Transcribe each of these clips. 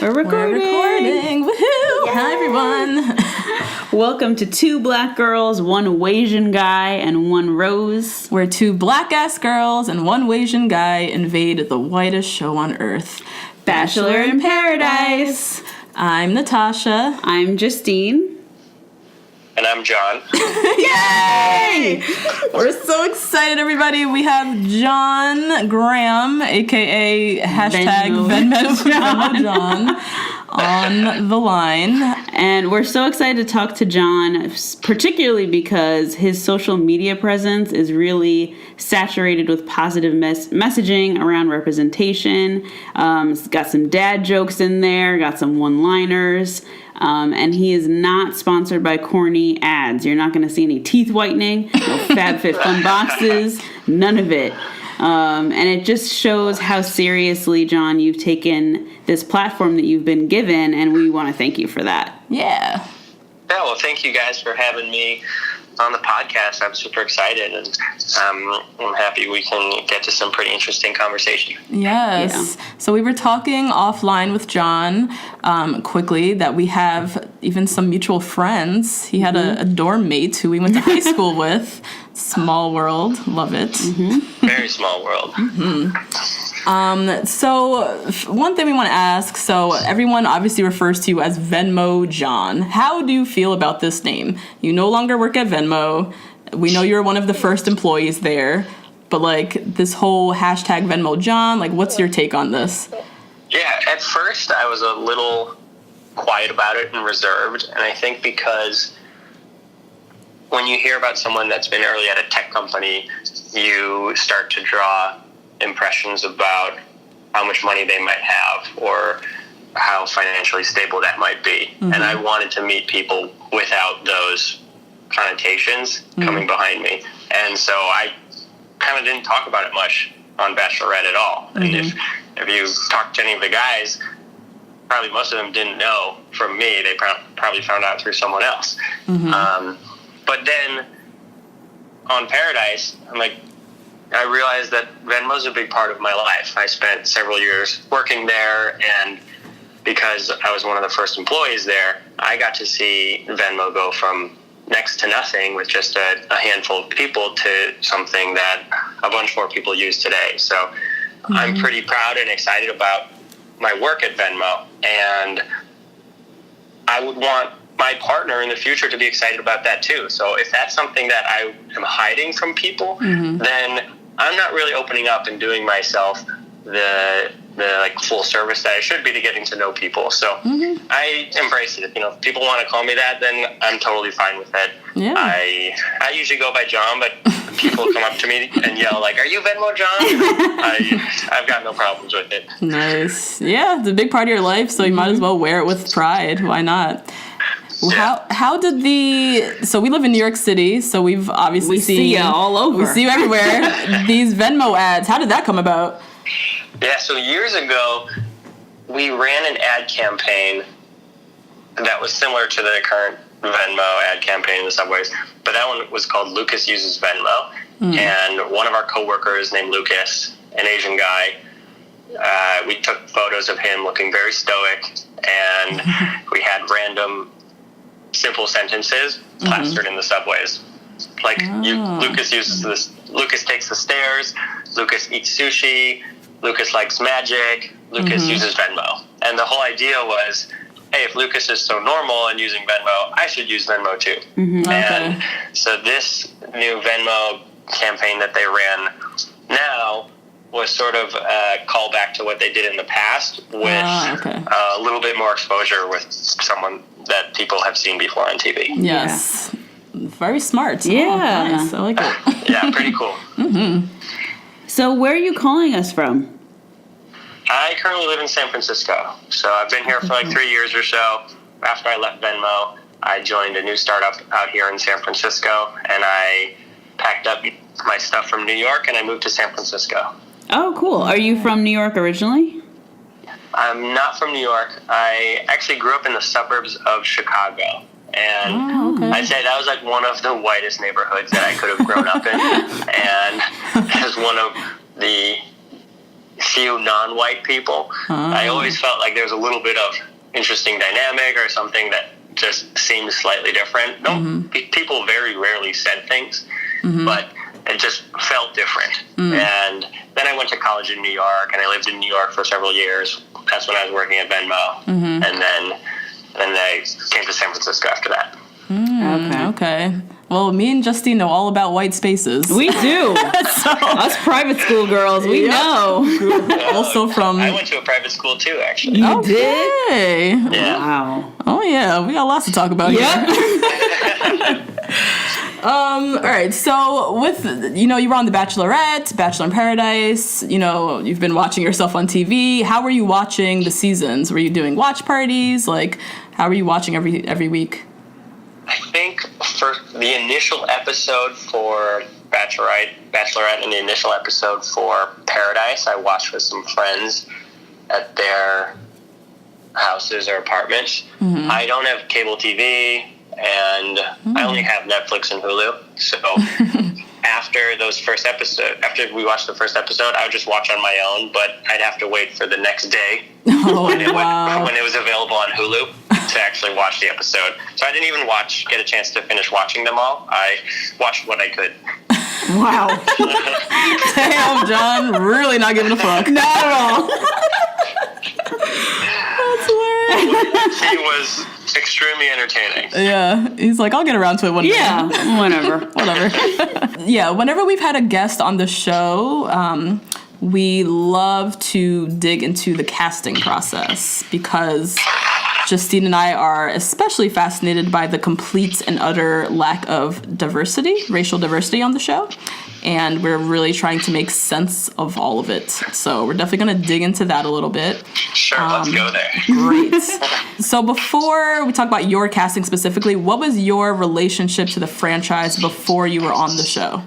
We're recording. Woohoo! Yay. Hi, everyone. Welcome to Two Black Girls, One Whasian Guy, and One Rose. Where two black-ass girls and one Whasian guy invade the whitest show on earth. Bachelor in Paradise. I'm Natasha. I'm Justine. And I'm John. Yay! We're so excited, everybody. We have John Graham, a.k.a. hashtag Venmo John, on the line. And we're so excited to talk to John, particularly because his social media presence is really saturated with positive messaging around representation. It's got some dad jokes in there, got some one-liners. And he is not sponsored by corny ads. You're not going to see any teeth whitening, no FabFitFun boxes, none of it. And it just shows how seriously, John, you've taken this platform that you've been given, and we want to thank you for that. Yeah. Yeah, well, thank you guys for having me on the podcast. I'm super excited, and I'm happy we can get to some pretty interesting conversation. Yes. Yeah. So we were talking offline with John quickly that we have even some mutual friends. He had a dorm mate who we went to high school with. Small world. Love it. Mm-hmm. Very small world. So one thing we want to ask, so everyone obviously refers to you as Venmo John. How do you feel about this name? You no longer work at Venmo. We know you're one of the first employees there, but like this whole hashtag Venmo John, like what's your take on this? Yeah, at first I was a little quiet about it and reserved, and I think because when you hear about someone that's been early at a tech company, you start to draw impressions about how much money they might have or how financially stable that might be. Mm-hmm. And I wanted to meet people without those connotations coming behind me. And so I kind of didn't talk about it much on Bachelorette at all. Mm-hmm. And if you talk to any of the guys, probably most of them didn't know from me. They probably found out through someone else. Mm-hmm. But then on Paradise, I realized that Venmo's a big part of my life. I spent several years working there, and because I was one of the first employees there, I got to see Venmo go from next to nothing with just a handful of people to something that a bunch more people use today. So I'm pretty proud and excited about my work at Venmo, and I would want my partner in the future to be excited about that too. So if that's something that I am hiding from people, then I'm not really opening up and doing myself the like full service that I should be to getting to know people. So I embrace it. If people want to call me that, then I'm totally fine with it. Yeah. I usually go by John, but people come up to me and yell like, "Are you Venmo John?" I've got no problems with it. Nice. Yeah, it's a big part of your life, so you might as well wear it with pride. Why not? Yeah. How did so we live in New York City, so we've obviously see you all over. We see you everywhere. These Venmo ads, how did that come about? Yeah, so years ago, we ran an ad campaign that was similar to the current Venmo ad campaign in the subways, but that one was called Lucas Uses Venmo. And one of our coworkers named Lucas, an Asian guy, we took photos of him looking very stoic, and we had random simple sentences plastered in the subways. Like, Lucas uses this. Lucas takes the stairs. Lucas eats sushi. Lucas likes magic. Lucas uses Venmo. And the whole idea was, hey, if Lucas is so normal and using Venmo, I should use Venmo too. And so this new Venmo campaign that they ran now was sort of a callback to what they did in the past with a little bit more exposure with someone that people have seen before on TV. Yes. Very smart. Yeah. Oh, nice. I like it. Yeah, pretty cool. So where are you calling us from? I currently live in San Francisco. So I've been here for like 3 years or so. After I left Venmo, I joined a new startup out here in San Francisco, and I packed up my stuff from New York and I moved to San Francisco. Oh, cool. Are you from New York originally? I'm not from New York. I actually grew up in the suburbs of Chicago. And I'd say that was like one of the whitest neighborhoods that I could have grown up in. And as one of the few non-white people. I always felt like there was a little bit of interesting dynamic or something that just seemed slightly different. People very rarely said things, but it just felt different. And then I went to college in New York, and I lived in New York for several years. That's when I was working at Venmo. And then I came to San Francisco after that. Okay. Well, me and Justine know all about white spaces. We do. Us private school girls, we know. Also from... I went to a private school too, actually. You did? Yeah. Wow. Oh, yeah. We got lots to talk about here. All right. So with, you were on The Bachelorette, Bachelor in Paradise, you've been watching yourself on TV. How were you watching the seasons? Were you doing watch parties? Like, how were you watching every week? I think for the initial episode for Bachelorette and the initial episode for Paradise, I watched with some friends at their houses or apartments. I don't have cable TV, and I only have Netflix and Hulu. So after we watched the first episode, I would just watch on my own, but I'd have to wait for the next day when it was available on Hulu to actually watch the episode. So I didn't even get a chance to finish watching them all. I watched what I could. Wow. Damn, John, really not giving a fuck. Not at all. That's hilarious. He was extremely entertaining. Yeah, he's like, I'll get around to it one day. Yeah, whatever. Yeah, whenever we've had a guest on the show, we love to dig into the casting process because Justine and I are especially fascinated by the complete and utter lack of racial diversity on the show. And we're really trying to make sense of all of it. So we're definitely going to dig into that a little bit. Sure, let's go there. Great. So before we talk about your casting specifically, what was your relationship to the franchise before you were on the show?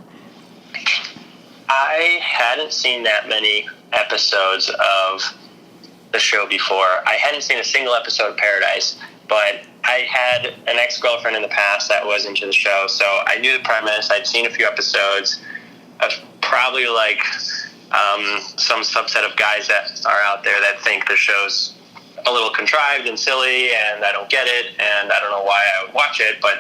I hadn't seen that many episodes of the show before. I hadn't seen a single episode of Paradise, but I had an ex-girlfriend in the past that was into the show, so I knew the premise. I'd seen a few episodes. I was probably like some subset of guys that are out there that think the show's a little contrived and silly, and I don't get it, and I don't know why I would watch it, but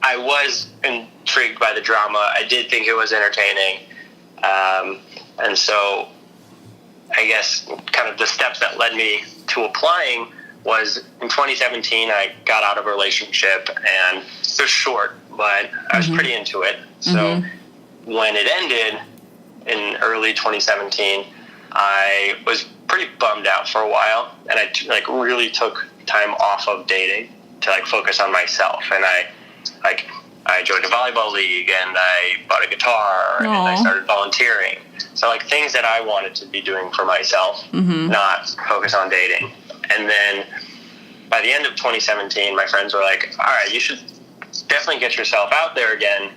I was intrigued by the drama. I did think it was entertaining, and so I guess kind of the steps that led me to applying was in 2017, I got out of a relationship, and it was short, but I was pretty into it. So when it ended in early 2017, I was pretty bummed out for a while, and I really took time off of dating to focus on myself. And I joined a volleyball league, and I bought a guitar, and I started volunteering. So things that I wanted to be doing for myself, not focus on dating. And then by the end of 2017, my friends were like, all right, you should definitely get yourself out there again.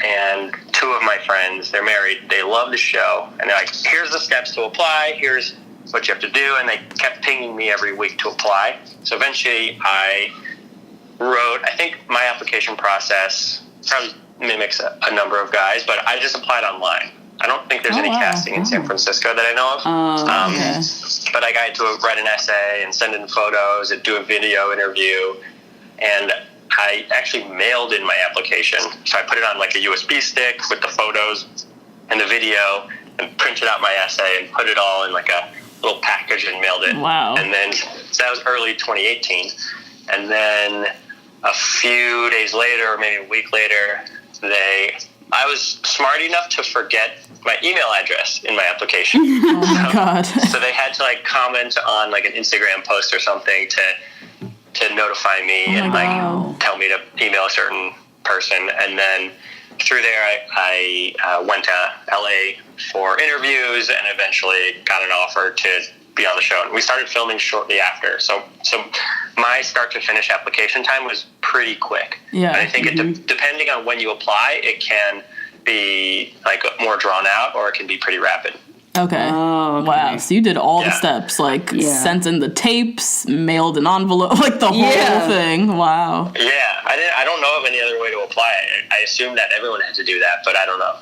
And two of my friends, they're married, they love the show, and they're like, here's the steps to apply, here's what you have to do, and they kept pinging me every week to apply. So eventually I think my application process probably mimics a number of guys, but I just applied online. I don't think there's any casting in San Francisco that I know of. Okay. But I had to write an essay and send in photos and do a video interview, and I actually mailed in my application. So I put it on a USB stick with the photos and the video, and printed out my essay and put it all in a little package and mailed it. Wow. And then so that was early 2018. And then a few days later, or maybe a week later, I was smart enough to forget my email address in my application. Oh my God. So they had to comment on an Instagram post or something to notify me and tell me to email a certain person. And then through there, I went to LA for interviews and eventually got an offer to be on the show. And we started filming shortly after. So my start to finish application time was pretty quick. Yeah. And I think depending on when you apply, it can be more drawn out, or it can be pretty rapid. Okay. Oh, okay. Wow. So you did all the steps, sent in the tapes, mailed an envelope, the whole thing. Wow. Yeah. I don't know of any other way to apply. I assumed that everyone had to do that, but I don't know.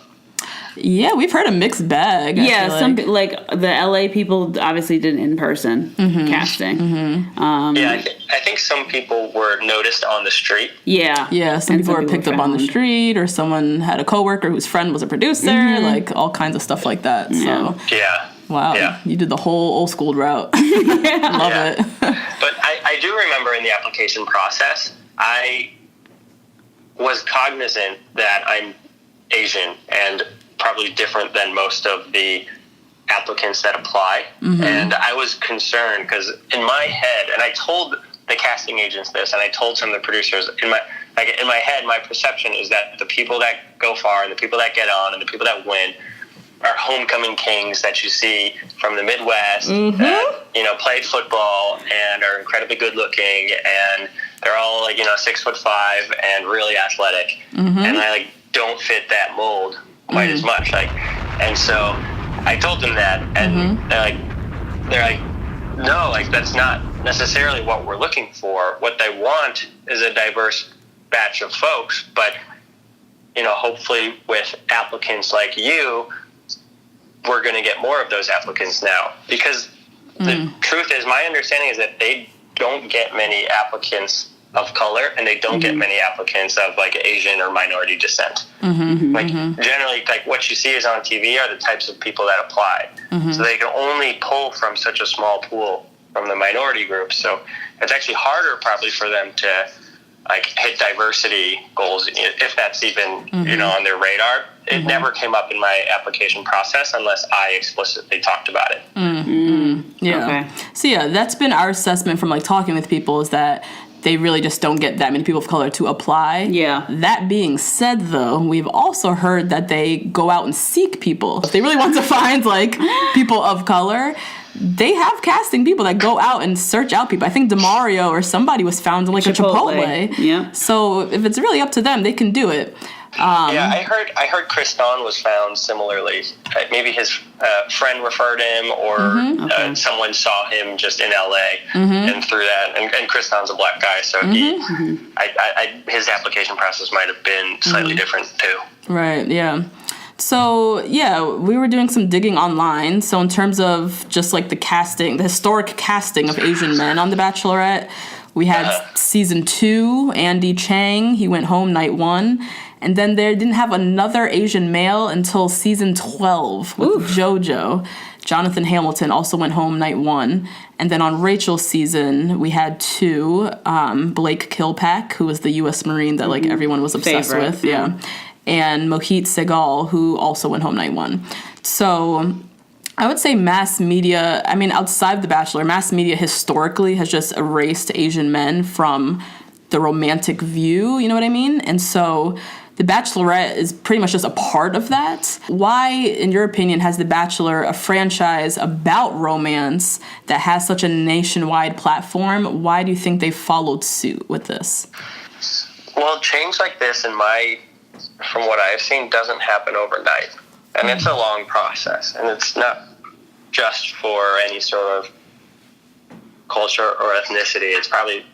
Yeah, we've heard a mixed bag. Yeah, like the LA people obviously did in-person casting. I think some people were noticed on the street. Yeah, some people were picked up on the street, or someone had a coworker whose friend was a producer, like all kinds of stuff like that. So wow, you did the whole old school route. Love it. But I do remember in the application process, I was cognizant that I'm Asian and probably different than most of the applicants that apply. And I was concerned because in my head, and I told the casting agents this, and I told some of the producers, in my head, my perception is that the people that go far and the people that get on and the people that win are homecoming kings that you see from the Midwest that, played football and are incredibly good looking, and they're all 6'5" and really athletic. And I don't fit that mold quite as much. And so I told them that, and they're like, no, that's not necessarily what we're looking for. What they want is a diverse batch of folks, but hopefully with applicants like you, we're going to get more of those applicants now, because the truth is, my understanding is that they don't get many applicants of color, and they don't get many applicants of Asian or minority descent. Generally, what you see is on TV are the types of people that apply. So they can only pull from such a small pool from the minority group. So it's actually harder probably for them to hit diversity goals, if that's even on their radar. It never came up in my application process unless I explicitly talked about it. Yeah. Okay. So that's been our assessment from talking with people, is that they really just don't get that many people of color to apply. Yeah. That being said, though, we've also heard that they go out and seek people. If they really want to find people of color, they have casting people that go out and search out people. I think DeMario or somebody was found in a Chipotle. Yeah. So if it's really up to them, they can do it. I heard Chris Don was found similarly. Maybe his friend referred him, or someone saw him just in LA and through that. And Chris Don's a black guy, so his application process might have been slightly different too. Right. Yeah. So, we were doing some digging online. So in terms of just the historic casting of Asian men on The Bachelorette, we had season 2, Andy Chang, he went home night 1. And then they didn't have another Asian male until season 12 with JoJo. Jonathan Hamilton also went home night 1. And then on Rachel's season, we had 2, Blake Kilpack, who was the U.S. Marine that everyone was obsessed with. Yeah. And Mohit Segal, who also went home night 1. So I would say mass media, outside of The Bachelor, mass media historically has just erased Asian men from the romantic view, you know what I mean? And so The Bachelorette is pretty much just a part of that. Why, in your opinion, has The Bachelor, a franchise about romance that has such a nationwide platform, why do you think they followed suit with this? Well, change like this, from what I've seen, doesn't happen overnight. And it's a long process. And it's not just for any sort of culture or ethnicity. It's probably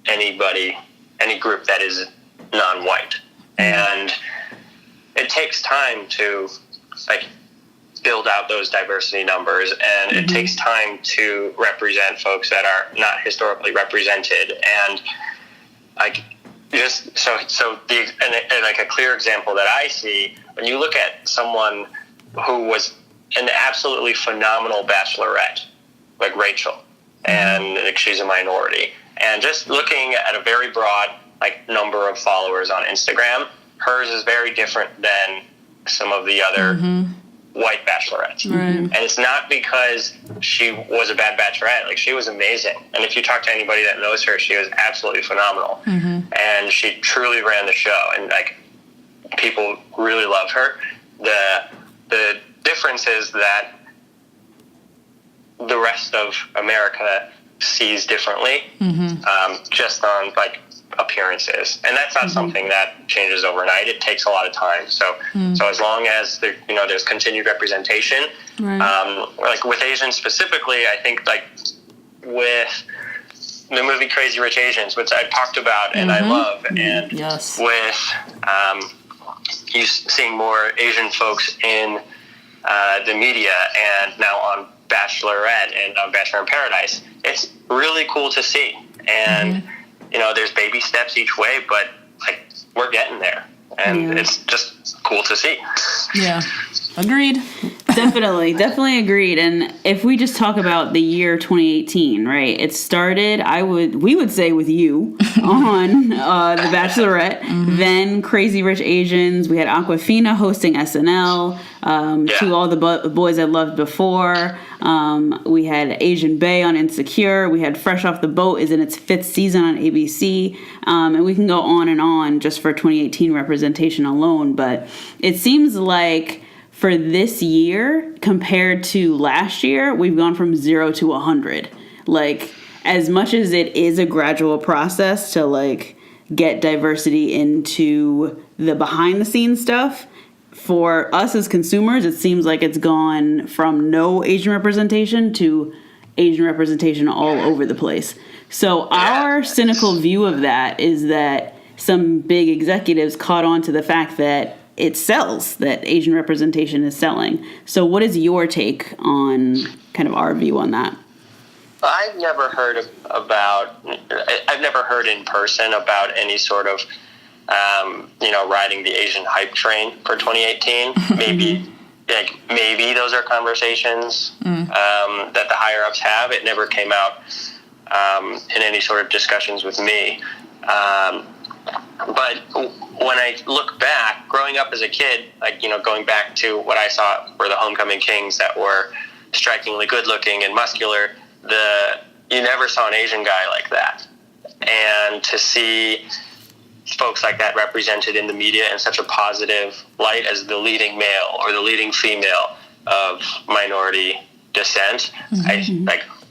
any group that is non-white. And it takes time to build out those diversity numbers, and it takes time to represent folks that are not historically represented. And a clear example that I see, when you look at someone who was an absolutely phenomenal Bachelorette, like Rachel, and she's a minority, and just looking at a very broad number of followers on Instagram, hers is very different than some of the other white bachelorettes. Right. And it's not because she was a bad bachelorette. She was amazing. And if you talk to anybody that knows her, she was absolutely phenomenal. And she truly ran the show, and people really loved her. The difference is that the rest of America sees differently, just on appearances, and that's not something that changes overnight. It takes a lot of time. So as long as there's continued representation, with Asians specifically, I think with the movie Crazy Rich Asians, which I talked about and I love, and with you seeing more Asian folks in the media and now on Bachelorette and on Bachelor in Paradise. It's really cool to see. And, there's baby steps each way, but like we're getting there. And it's just cool to see. Yeah. Agreed. Definitely agreed. And if we just talk about the year 2018, right? It started, we would say, with you on The Bachelorette, then Crazy Rich Asians. We had Aquafina hosting SNL, To All the Boys I Loved Before. We had Asian Bae on Insecure. We had Fresh Off the Boat is in its 5th season on ABC. And we can go on just for 2018 representation alone. But it seems like for this year, compared to last year, we've gone from 0 to 100. Like, as much as it is a gradual process to, like, get diversity into the behind-the-scenes stuff, for us as consumers, it seems like it's gone from no Asian representation to Asian representation all over the place. So our cynical view of that is that some big executives caught on to the fact that it sells, that Asian representation is selling. So what is your take on kind of our view on that? I've never heard in person about any sort of, riding the Asian hype train for 2018. Maybe those are conversations that the higher ups have. It never came out in any sort of discussions with me. But when I look back, growing up as a kid, going back to what I saw were the homecoming kings that were strikingly good looking and muscular, you never saw an Asian guy like that. And to see folks like that represented in the media in such a positive light as the leading male or the leading female of minority descent,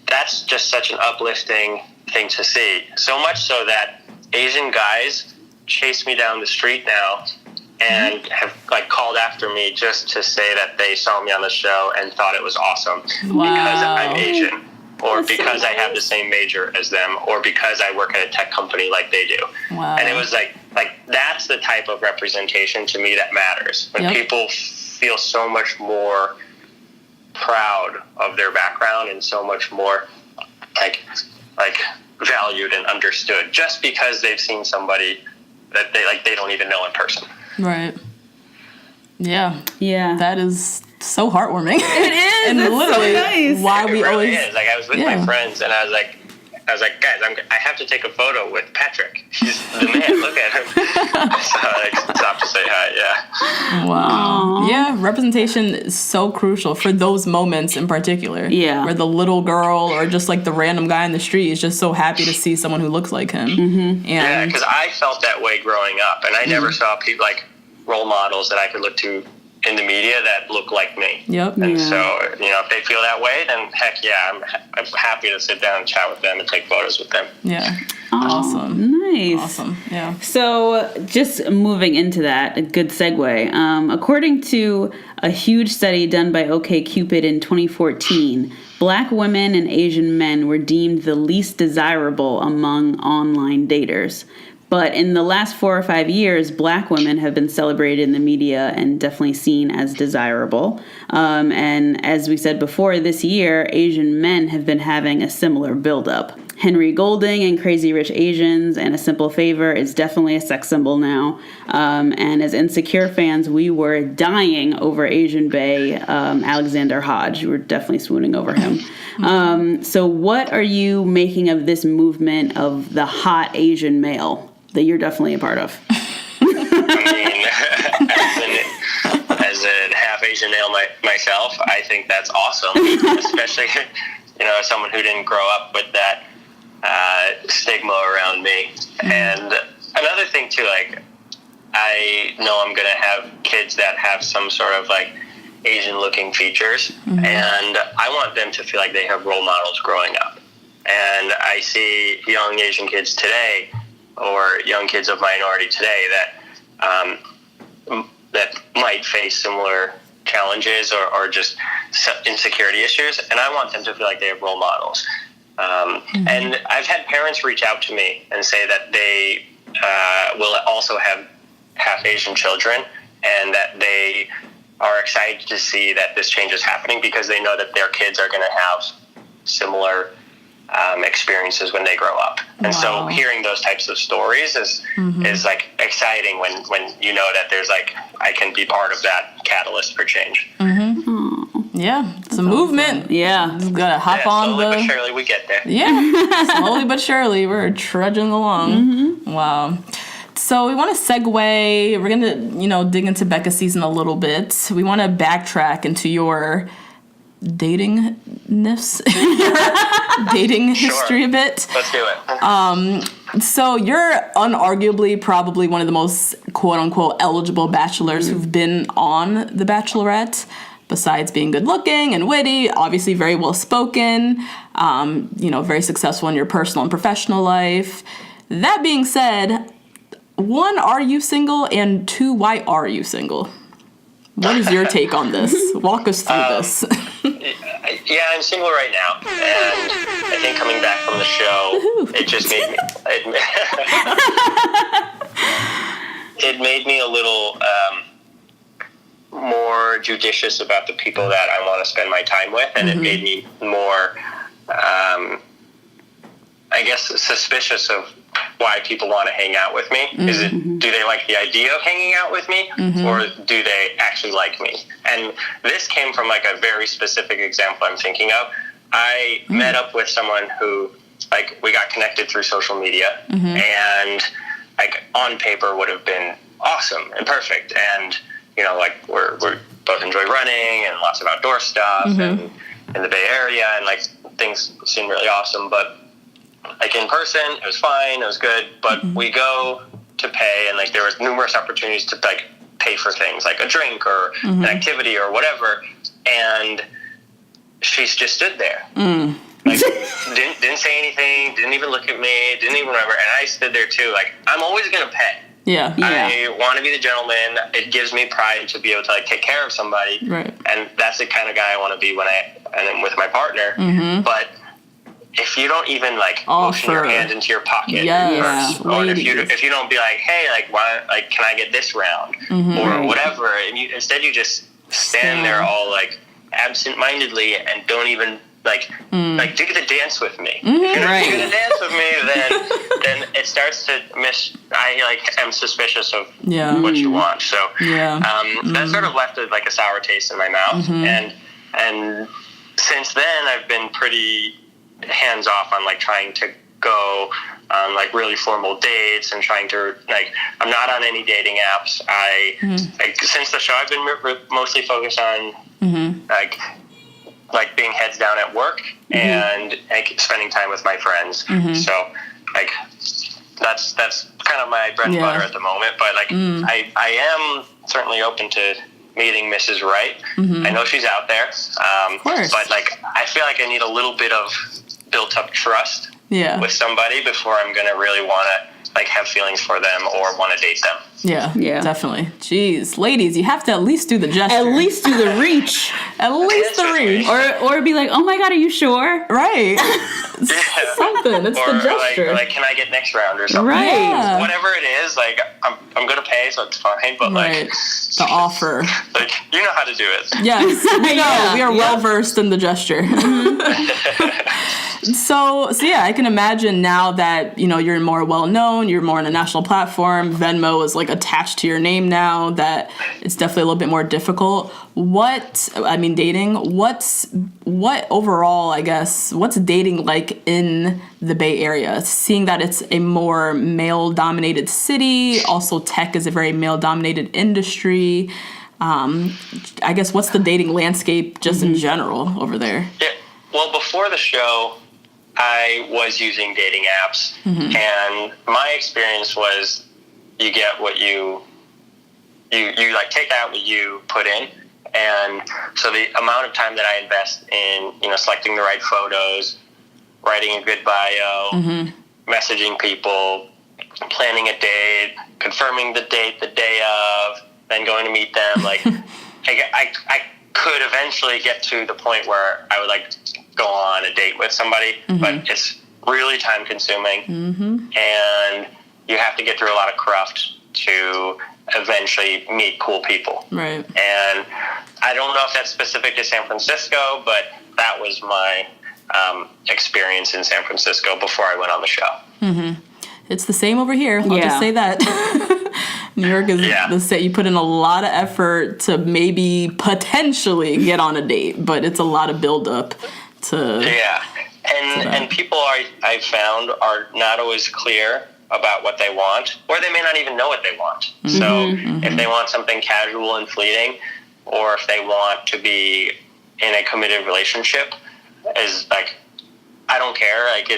that's just such an uplifting thing to see. So much so that Asian guys chase me down the street now and have called after me just to say that they saw me on the show and thought it was awesome because I'm Asian, or that's because so nice. I have the same major as them, or because I work at a tech company like they do. Wow. And it was like that's the type of representation to me that matters. When people feel so much more proud of their background and so much more like valued and understood just because they've seen somebody that they don't even know in person. Right. Yeah. Yeah. That is so heartwarming. It is. And literally so nice. Why it we really always is. I was with my friends and I was like, guys, I have to take a photo with Patrick. He's the man. Look at him. So I stopped to say hi. Yeah. Wow. Aww. Yeah, representation is so crucial for those moments in particular. Yeah. Where the little girl or just the random guy in the street is just so happy to see someone who looks like him. Mm-hmm. Yeah, because I felt that way growing up, and I never saw people role models that I could look to in the media that look like me. Yep. And so, if they feel that way, then heck yeah, I'm happy to sit down and chat with them and take photos with them. Yeah. Awesome. Nice. Awesome. Yeah. So just moving into that, a good segue. According to a huge study done by OkCupid in 2014, Black women and Asian men were deemed the least desirable among online daters. But in the last 4 or 5 years, Black women have been celebrated in the media and definitely seen as desirable. And as we said before, this year, Asian men have been having a similar buildup. Henry Golding in Crazy Rich Asians and A Simple Favor is definitely a sex symbol now. And as Insecure fans, we were dying over Asian Bae, Alexander Hodge. We were definitely swooning over him. So what are you making of this movement of the hot Asian male that you're definitely a part of? As a half Asian male myself, I think that's awesome, especially as someone who didn't grow up with that stigma around me. And another thing too, I know I'm gonna have kids that have some sort of Asian looking features, and I want them to feel like they have role models growing up. And I see young Asian kids today, or young kids of minority today, that might face similar challenges or just insecurity issues, and I want them to feel like they have role models. And I've had parents reach out to me and say that they will also have half Asian children, and that they are excited to see that this change is happening because they know that their kids are going to have similar experiences when they grow up. And so hearing those types of stories is like exciting when you know that there's like, I can be part of that catalyst for change. Yeah, it's a movement. Yeah. Just gotta hop on slowly but surely we get there. Yeah, slowly but surely we're trudging along. Wow. So we want to segue. We're gonna, dig into Becca's season a little bit. We want to backtrack into your datingness, dating history a bit. Let's do it. So you're unarguably probably one of the most quote unquote eligible bachelors who've been on The Bachelorette. Besides being good looking and witty, obviously very well spoken, very successful in your personal and professional life. That being said, 1, are you single? And 2, why are you single? What is your take on this? Walk us through this. Yeah, I'm single right now, and I think coming back from the show, it just made me. It made me a little more judicious about the people that I want to spend my time with, and it made me more, suspicious of why people want to hang out with me. Is it, do they like the idea of hanging out with me, or do they actually like me? And this came from like a very specific example I'm thinking of. I met up with someone who, like, we got connected through social media, and like on paper would have been awesome and perfect, and like we're both enjoy running and lots of outdoor stuff, and in the Bay Area, and like things seem really awesome. But like in person, it was fine, it was good. But we go to pay, and like there was numerous opportunities to like pay for things like a drink or an activity or whatever, and she just stood there. Like didn't say anything, didn't even look at me, didn't even remember, and I stood there too. Like, I'm always gonna pay. Yeah. I want to be the gentleman. It gives me pride to be able to like take care of somebody, right? And that's the kind of guy I want to be when I'm with my partner. But if you don't even like motion your hand into your pocket first, or if you don't be like, hey, like, why, like, can I get this round or whatever, and instead you just stand there all like absent-mindedly and don't even like do the dance with me. If you're not gonna dance with me, then it starts to I like am suspicious of what you want. So that sort of left like a sour taste in my mouth. And since then I've been pretty hands off on like trying to go on like really formal dates and trying to like, I'm not on any dating apps. Like, since the show I've been mostly focused on like being heads down at work and like spending time with my friends. So like that's kind of my bread and butter at the moment. But like I am certainly open to meeting Mrs. Right. I know she's out there. But like I feel like I need a little bit of built up trust with somebody before I'm gonna really want to like have feelings for them or want to date them. Yeah, definitely. Jeez, ladies, you have to at least do the gesture. At least do the reach. At least the reach. Or be like, oh my God, are you sure? Right. Something. It's the gesture. Like, can I get next round or something? Right. Yeah. Whatever it is, like, I'm going to pay, so it's fine. But, like, the offer. Like, you know how to do it. Yes. We are well versed in the gesture. So yeah, I can imagine now that, you're more well known, you're more on a national platform, Venmo is like attached to your name now, that it's definitely a little bit more difficult. Dating, what overall, I guess, what's dating like in the Bay Area? Seeing that it's a more male-dominated city, also tech is a very male-dominated industry. I guess, what's the dating landscape just in general over there? Yeah. Well, before the show, I was using dating apps, and my experience was you get what you like take out what you put in, and so the amount of time that I invest in selecting the right photos, writing a good bio, messaging people, planning a date, confirming the date the day of, then going to meet them, like I could eventually get to the point where I would like go on a date with somebody, but it's really time consuming, and you have to get through a lot of cruft to eventually meet cool people. Right. And I don't know if that's specific to San Francisco, but that was my experience in San Francisco before I went on the show. Mm-hmm. It's the same over here. I'll just say that. New York is the same. You put in a lot of effort to maybe potentially get on a date, but it's a lot of build-up to... Yeah. And people I've found are not always clear about what they want, or they may not even know what they want. Mm-hmm. So if they want something casual and fleeting, or if they want to be in a committed relationship, is like, I don't care. Like,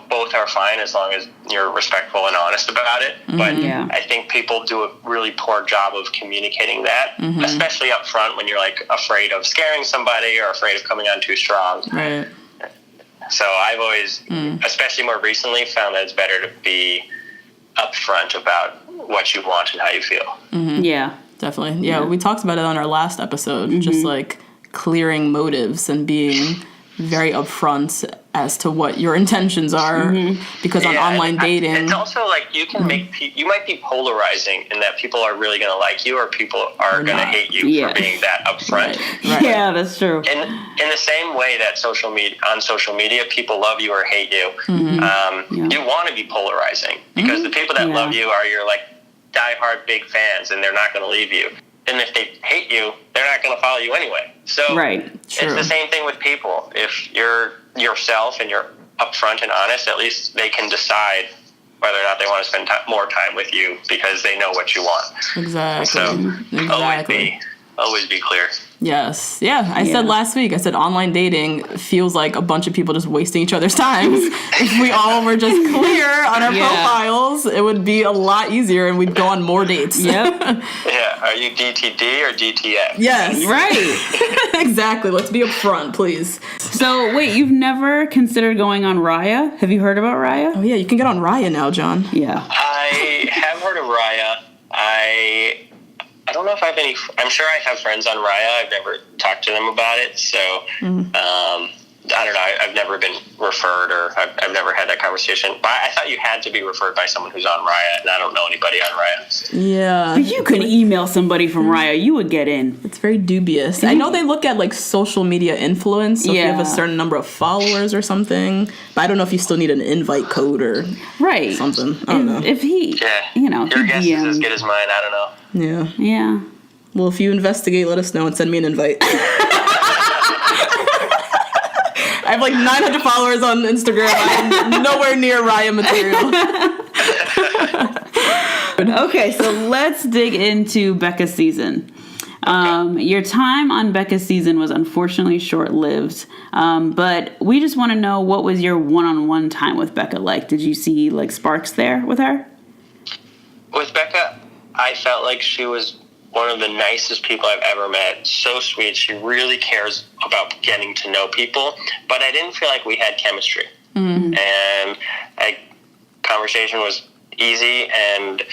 both are fine as long as you're respectful and honest about it. Mm-hmm. But I think people do a really poor job of communicating that, especially up front when you're like afraid of scaring somebody or afraid of coming on too strong. Right. So I've always, especially more recently, found that it's better to be upfront about what you want and how you feel. Mm-hmm. Yeah. Definitely. Yeah, we talked about it on our last episode, just like clearing motives and being very upfront as to what your intentions are, because on online dating... It's also like you can you might be polarizing in that people are really going to like you or people are going to hate you for being that upfront. Right. Yeah, that's true. And in the same way that on social media, people love you or hate you, you want to be polarizing, because the people that love you are your like diehard big fans, and they're not going to leave you. And if they hate you, they're not going to follow you anyway. So it's the same thing with people. If you're yourself and you're upfront and honest, at least they can decide whether or not they want to spend more time with you because they know what you want. Exactly. So always be clear. Yes. Yeah. I said last week, I said online dating feels like a bunch of people just wasting each other's time. If we all were just clear on our profiles, it would be a lot easier and we'd go on more dates. Yep. Yeah. Are you DTD or DTF? Yes. Right. Exactly. Let's be upfront, please. So, wait, you've never considered going on Raya? Have you heard about Raya? Oh, yeah. You can get on Raya now, John. Yeah. I have heard of Raya. I don't know if I have any... I'm sure I have friends on Raya. I've never talked to them about it. So, I don't know. I've never been referred, or I've never had that conversation. But I thought you had to be referred by someone who's on Raya, and I don't know anybody on Raya. Yeah. But you could email somebody from Raya. You would get in. It's very dubious. I know they look at, like, social media influence. So if you have a certain number of followers or something. But I don't know if you still need an invite code or something. I don't know. If he, your guess is as good as mine. I don't know. Yeah. Yeah. Well, if you investigate, let us know and send me an invite. I have like 900 followers on Instagram. I'm nowhere near Raya material. Okay, so let's dig into Becca's season. Your time on Becca's season was unfortunately short-lived, but we just want to know, what was your one-on-one time with Becca like? Did you see like sparks there with her? With Becca, I felt like she was one of the nicest people I've ever met. So sweet. She really cares about getting to know people, but I didn't feel like we had chemistry. And conversation was easy and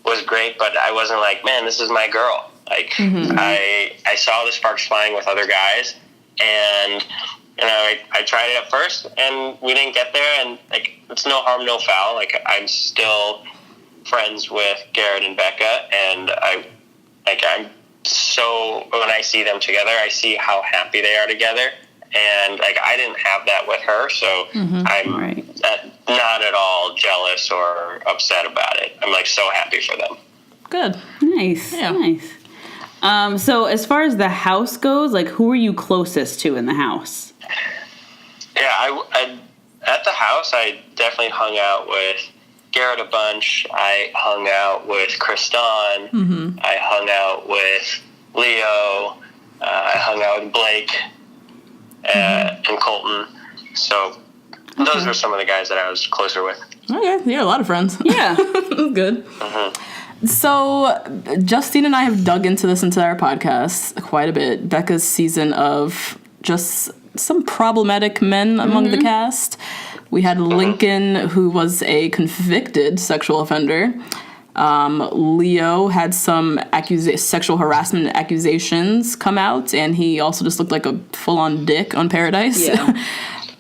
was great, but I wasn't like, man, this is my girl. Like, I saw the sparks flying with other guys, and I tried it at first, and we didn't get there, and like, it's no harm, no foul. Like, I'm still friends with Garrett and Becca, and I'm so, when I see them together, I see how happy they are together, and like, I didn't have that with her, so I'm not at all jealous or upset about it. I'm like so happy for them. Good. Nice. Yeah. Nice. So as far as the house goes, like, who are you closest to in the house? Yeah, I at the house, I definitely hung out with Garrett a bunch. I hung out with Kristan. I hung out with Leo. I hung out with Blake and Colton. So those were some of the guys that I was closer with. Okay, you had a lot of friends. Yeah. Good. So Justine and I have dug into our podcast quite a bit. Becca's season of just some problematic men among the cast. We had Lincoln, who was a convicted sexual offender. Leo had some sexual harassment accusations come out, and he also just looked like a full-on dick on Paradise. Yeah.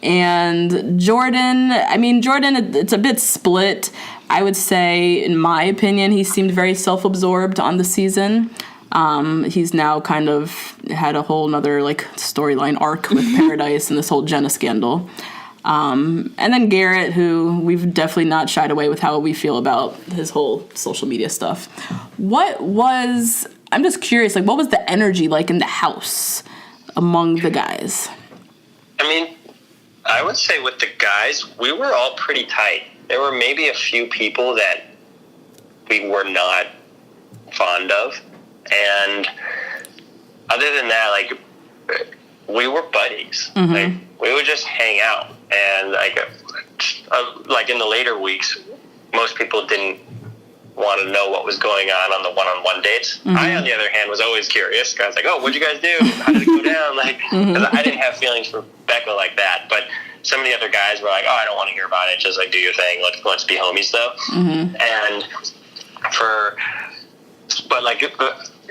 And Jordan, it's a bit split. I would say, in my opinion, he seemed very self-absorbed on the season. He's now kind of had a whole nother storyline arc with Paradise and this whole Jenna scandal. And then Garrett, who we've definitely not shied away with how we feel about his whole social media stuff. I'm just curious, what was the energy like in the house among the guys? I would say with the guys, we were all pretty tight. There were maybe a few people that we were not fond of. And other than that, we were buddies. Mm-hmm. We would just hang out. And in the later weeks, most people didn't want to know what was going on the one-on-one dates. Mm-hmm. I, on the other hand, was always curious. I was like, oh, what'd you guys do? How did it go down? 'Cause I didn't have feelings for Becca like that. But some of the other guys were like, oh, I don't want to hear about it. Just do your thing. Let's be homies though. Mm-hmm. And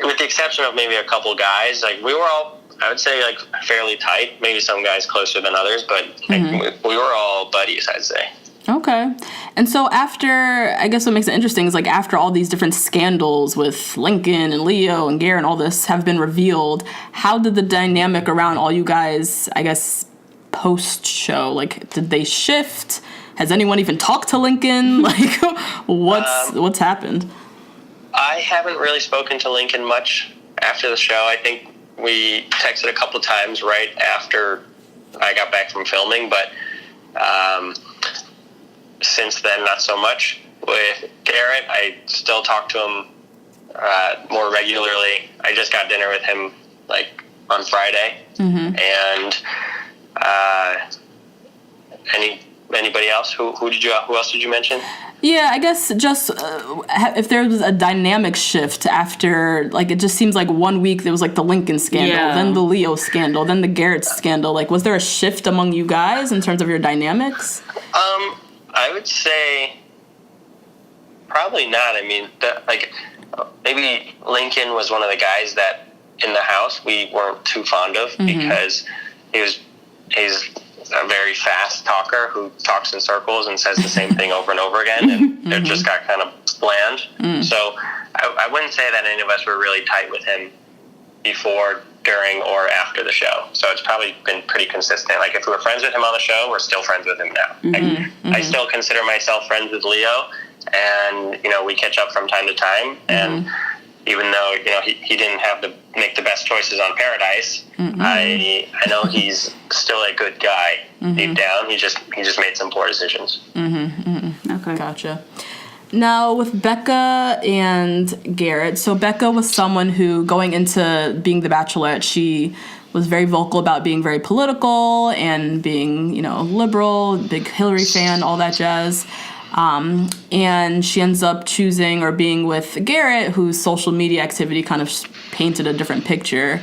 with the exception of maybe a couple guys, we were all, I would say, fairly tight. Maybe some guys closer than others, but we were all buddies, I'd say. Okay. And so I guess what makes it interesting is after all these different scandals with Lincoln and Leo and Garrett and all this have been revealed, how did the dynamic around all you guys, I guess, post-show, did they shift? Has anyone even talked to Lincoln? What's happened? I haven't really spoken to Lincoln much after the show. I think we texted a couple times right after I got back from filming, but since then, not so much. With Garrett, I still talk to him more regularly. I just got dinner with him on Friday. Mm-hmm. And anybody else? Who else did you mention? Yeah, I guess just if there was a dynamic shift after, it just seems 1 week there was the Lincoln scandal, then the Leo scandal, then the Garrett scandal. Was there a shift among you guys in terms of your dynamics? I would say probably not. Maybe Lincoln was one of the guys that in the house we weren't too fond of because he's a very fast talker who talks in circles and says the same thing over and over again, and it just got kind of bland. So I wouldn't say that any of us were really tight with him before, during, or after the show. So it's probably been pretty consistent. If we were friends with him on the show, we're still friends with him now. I still consider myself friends with Leo, and we catch up from time to time. And even though he didn't make the best choices on Paradise, I know he's still a good guy deep down. He just made some poor decisions. Okay, gotcha. Now, with Becca and Garrett, so Becca was someone who, going into being the Bachelorette, she was very vocal about being very political and being, liberal, big Hillary fan, all that jazz. And she ends up choosing or being with Garrett, whose social media activity kind of painted a different picture.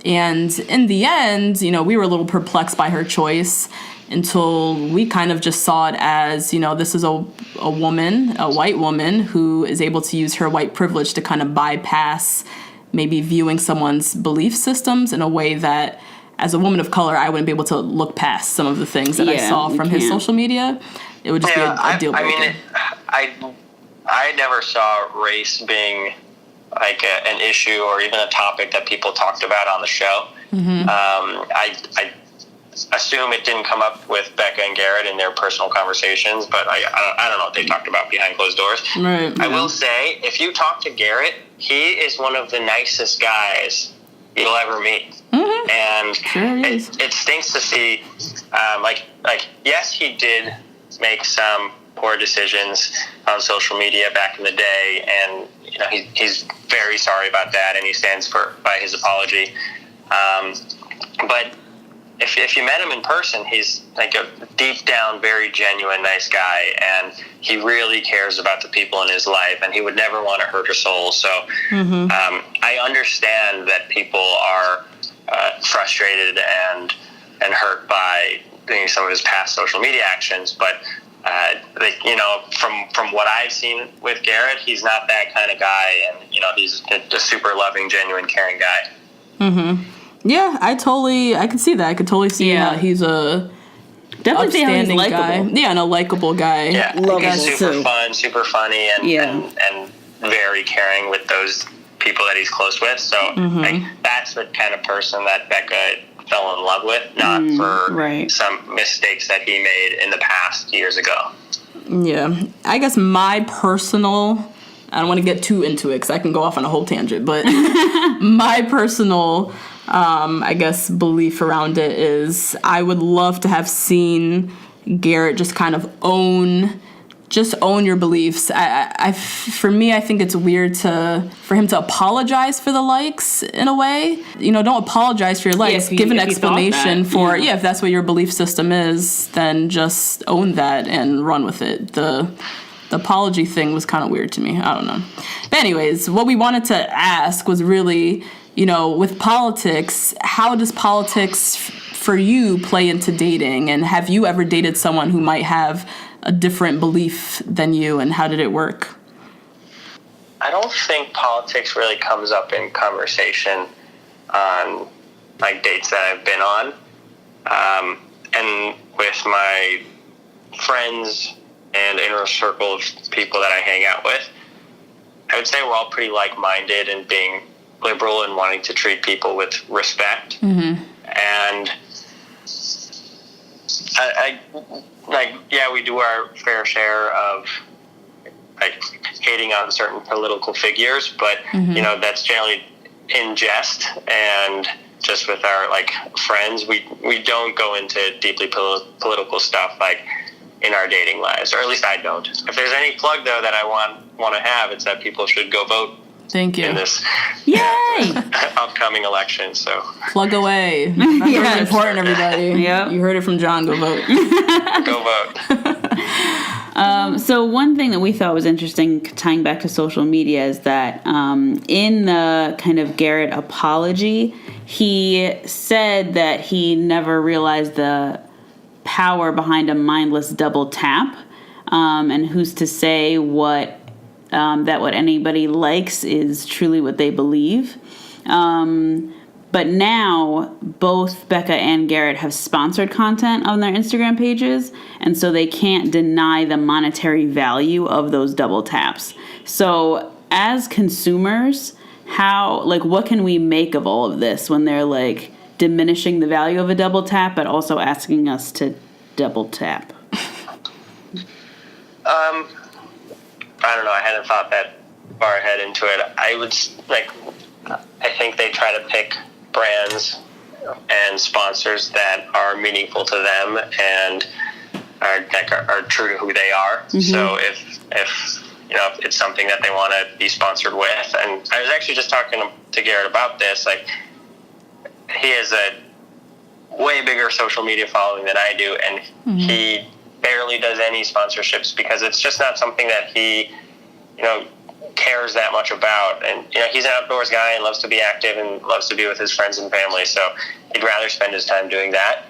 And in the end, we were a little perplexed by her choice until we kind of just saw it as, this is a woman, a white woman, who is able to use her white privilege to kind of bypass maybe viewing someone's belief systems in a way that, as a woman of color, I wouldn't be able to look past some of the things that I saw from his social media. It would just be a deal breaker. I never saw race being an issue or even a topic that people talked about on the show. I assume it didn't come up with Becca and Garrett in their personal conversations, but I don't know what they talked about behind closed doors. Right. I will say, if you talk to Garrett, he is one of the nicest guys you'll ever meet. And it stinks to see, yes, he did make some poor decisions on social media back in the day, and he's very sorry about that, and he stands by his apology. But if you met him in person, he's a deep down, very genuine, nice guy, and he really cares about the people in his life, and he would never want to hurt a soul. So I understand that people are frustrated and hurt by some of his past social media actions, but from what I've seen with Garrett, he's not that kind of guy, and he's a super loving, genuine, caring guy. Yeah, I can see that. I could totally see how he's a Definitely say how he's upstanding guy. likable. Yeah, and a likable guy. Yeah, Love he's it, super too. fun, super funny, and very caring with those people that he's close with. So like, that's the kind of person that Becca fell in love with, not for some mistakes that he made in the past years ago. Yeah. I guess my personal... I don't want to get too into it because I can go off on a whole tangent, but my personal, I guess, belief around it is I would love to have seen Garrett just kind of own your beliefs. For me, I think it's weird for him to apologize for the likes in a way. You know, don't apologize for your likes. Give an explanation for, if that's what your belief system is, then just own that and run with it. The apology thing was kind of weird to me. I don't know. But anyways, what we wanted to ask was really, you know, with politics, how does politics for you play into dating? And have you ever dated someone who might have a different belief than you, and how did it work? I don't think politics really comes up in conversation on like dates that I've been on. And with my friends and inner circle of people that I hang out with, I would say we're all pretty like-minded and being liberal and wanting to treat people with respect. And we do our fair share of like hating on certain political figures, but you know, that's generally in jest, and just with our like friends, we don't go into deeply political stuff like in our dating lives, or at least I don't. If there's any plug though that I want to have, it's that people should go vote. Thank you. In this upcoming election, so plug away. That's really important, everybody. Yep. You heard it from John. Go vote. Go vote. So one thing that we thought was interesting, tying back to social media, is that in the kind of Garrett apology, he said that he never realized the power behind a mindless double tap, and who's to say that what anybody likes is truly what they believe. But now both Becca and Garrett have sponsored content on their Instagram pages, and so they can't deny the monetary value of those double taps. So as consumers, what can we make of all of this when they're like diminishing the value of a double tap, but also asking us to double tap? I don't know. I hadn't thought that far ahead into it. I think they try to pick brands and sponsors that are meaningful to them and are true to who they are. So if it's something that they want to be sponsored with, and I was actually just talking to Garrett about this. Like, he has a way bigger social media following than I do, and he barely does any sponsorships because it's just not something that he, cares that much about. And, he's an outdoors guy and loves to be active and loves to be with his friends and family. So he'd rather spend his time doing that.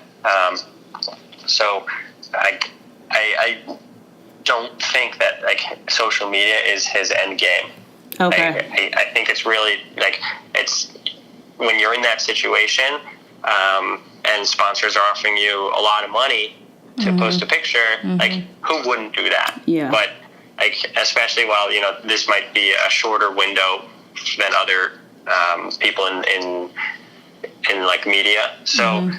So I don't think that social media is his end game. Okay. I think it's really it's when you're in that situation, and sponsors are offering you a lot of money to post a picture, who wouldn't do that? Yeah. But especially while this might be a shorter window than other people in media. So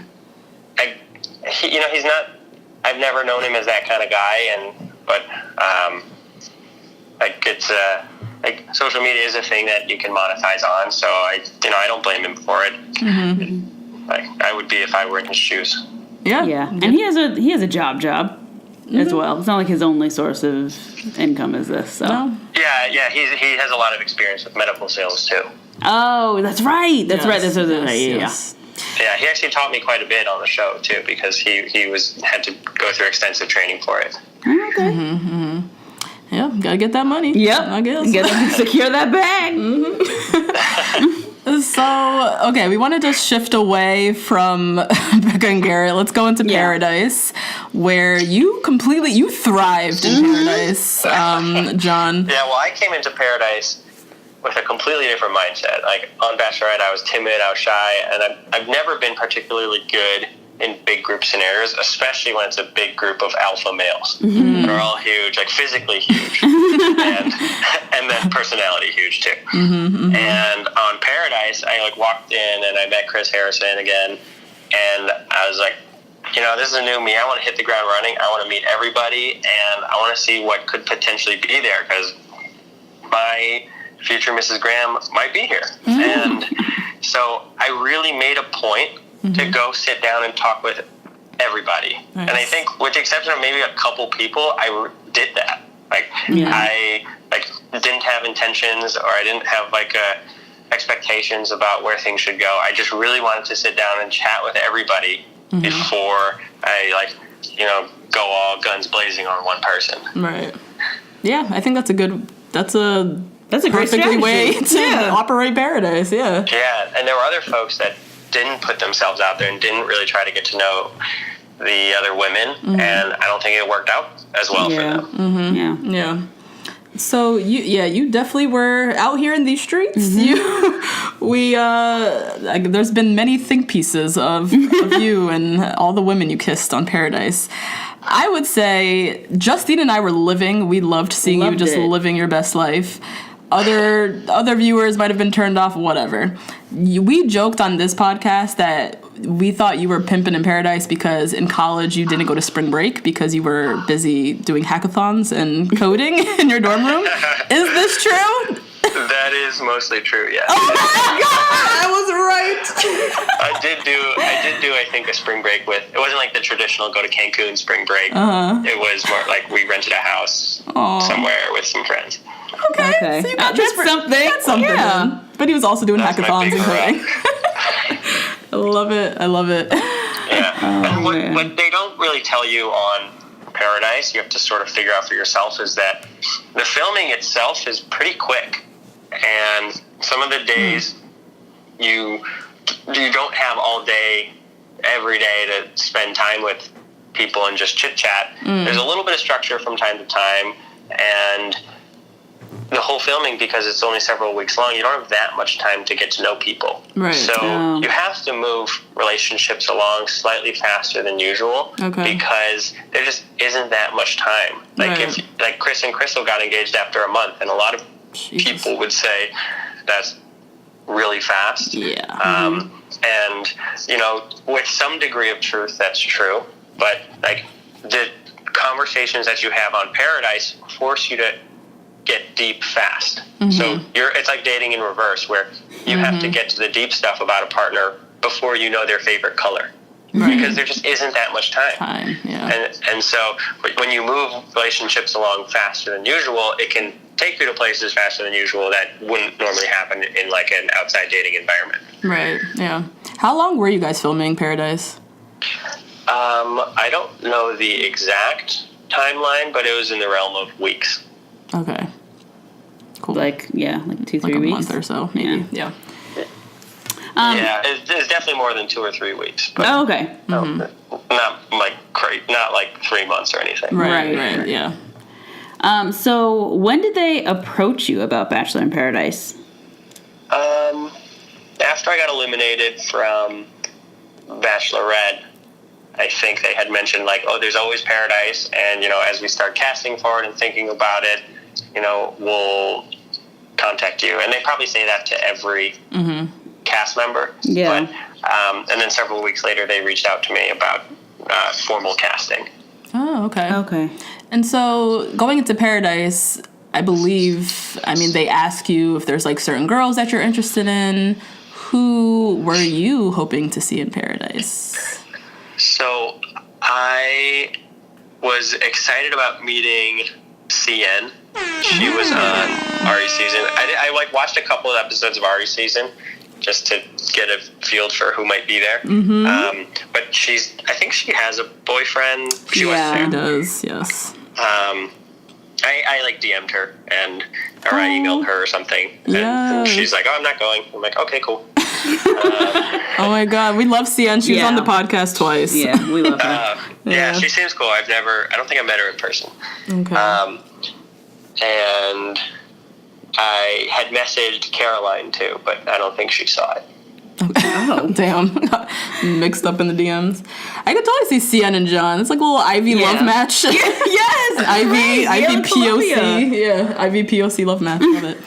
he's not. I've never known him as that kind of guy, but it's social media is a thing that you can monetize on. So I don't blame him for it. I would be if I were in his shoes. Yeah, and he has a job as well. It's not like his only source of income is this. So yeah, he has a lot of experience with medical sales too. Oh, that's right. That's right. Yes. Yeah, he actually taught me quite a bit on the show too, because he had to go through extensive training for it. Okay. Yeah, gotta get that money. Yep, I guess. Gotta secure that bag. So, okay, we wanted to shift away from Becca and Garrett. Let's go into Paradise, where you thrived in Paradise, John. Yeah, well, I came into Paradise with a completely different mindset. On Bachelorette, I was timid, I was shy, and I've never been particularly good in big group scenarios, especially when it's a big group of alpha males. They're all huge, like physically huge, and then personality huge too. And on Paradise, I like walked in and I met Chris Harrison again, and I was like, you know, this is a new me. I want to hit the ground running. I want to meet everybody, and I want to see what could potentially be there, because my future Mrs. Graham might be here. And so I really made a point to go sit down and talk with everybody. Nice. And I think, with the exception of maybe a couple people, I did that. Like, I didn't have intentions, or I didn't have expectations about where things should go. I just really wanted to sit down and chat with everybody before I go all guns blazing on one person. Right. Yeah, I think that's a great strategy. Way to operate Paradise. Yeah. Yeah, and there were other folks that didn't put themselves out there and didn't really try to get to know the other women, and I don't think it worked out as well for them. Yeah. So you definitely were out here in these streets. There's been many think pieces of you and all the women you kissed on Paradise. I would say Justine and I were living. We loved seeing you just living your best life. Other viewers might have been turned off, whatever. We joked on this podcast that we thought you were pimping in Paradise because in college you didn't go to spring break because you were busy doing hackathons and coding in your dorm room. Is this true? That is mostly true, yes. Oh my God, I was right. I did do, I think, a spring break with, it wasn't like the traditional go to Cancun spring break. It was more like we rented a house somewhere with some friends. Okay. So you got something. Yeah. But he was also doing hackathons and coding. I love it. Yeah. What they don't really tell you on Paradise, you have to sort of figure out for yourself, is that the filming itself is pretty quick. And some of the days you don't have all day, every day to spend time with people and just chit chat. There's a little bit of structure from time to time, and the whole filming, because it's only several weeks long, you don't have that much time to get to know people. Right. So you have to move relationships along slightly faster than usual, because there just isn't that much time. If Chris and Crystal got engaged after a month, and a lot of people would say that's really fast. Yeah. And with some degree of truth, that's true. But the conversations that you have on Paradise force you to get deep fast. So it's like dating in reverse, where you have to get to the deep stuff about a partner before you know their favorite color. Because there just isn't that much time. And so when you move relationships along faster than usual, it can take you to places faster than usual that wouldn't normally happen in an outside dating environment. Right. Yeah. How long were you guys filming Paradise? I don't know the exact timeline, but it was in the realm of weeks. Okay. Cool. Like 2-3 weeks? A weeks month or so, maybe. Yeah. It's definitely more than 2 or 3 weeks. But okay. Not like 3 months or anything. Right. Yeah. So when did they approach you about Bachelor in Paradise? After I got eliminated from Bachelorette, I think they had mentioned there's always Paradise, and as we start casting for it and thinking about it, we'll contact you. And they probably say that to every cast member. Yeah. But, and then several weeks later, they reached out to me about formal casting. Oh, okay. Okay. And so going into Paradise, I believe, they ask you if there's certain girls that you're interested in. Who were you hoping to see in Paradise? So I was excited about meeting CN. She was on Ari's season. I watched a couple of episodes of Ari's season just to get a feel for who might be there. But I think she has a boyfriend. She does, yes. I DM'd her or I emailed her or something. And she's like, I'm not going. I'm like, okay, cool. Oh my God, we love CN. She was on the podcast twice. Yeah, we love her. Yeah, she seems cool. I don't think I met her in person. Okay. And I had messaged Caroline too, but I don't think she saw it. Oh. Damn. Mixed up in the DMs. I could totally see CN and John. It's like a little Ivy love match. Yes! Ivy POC. Yeah, Ivy POC love match. Love it.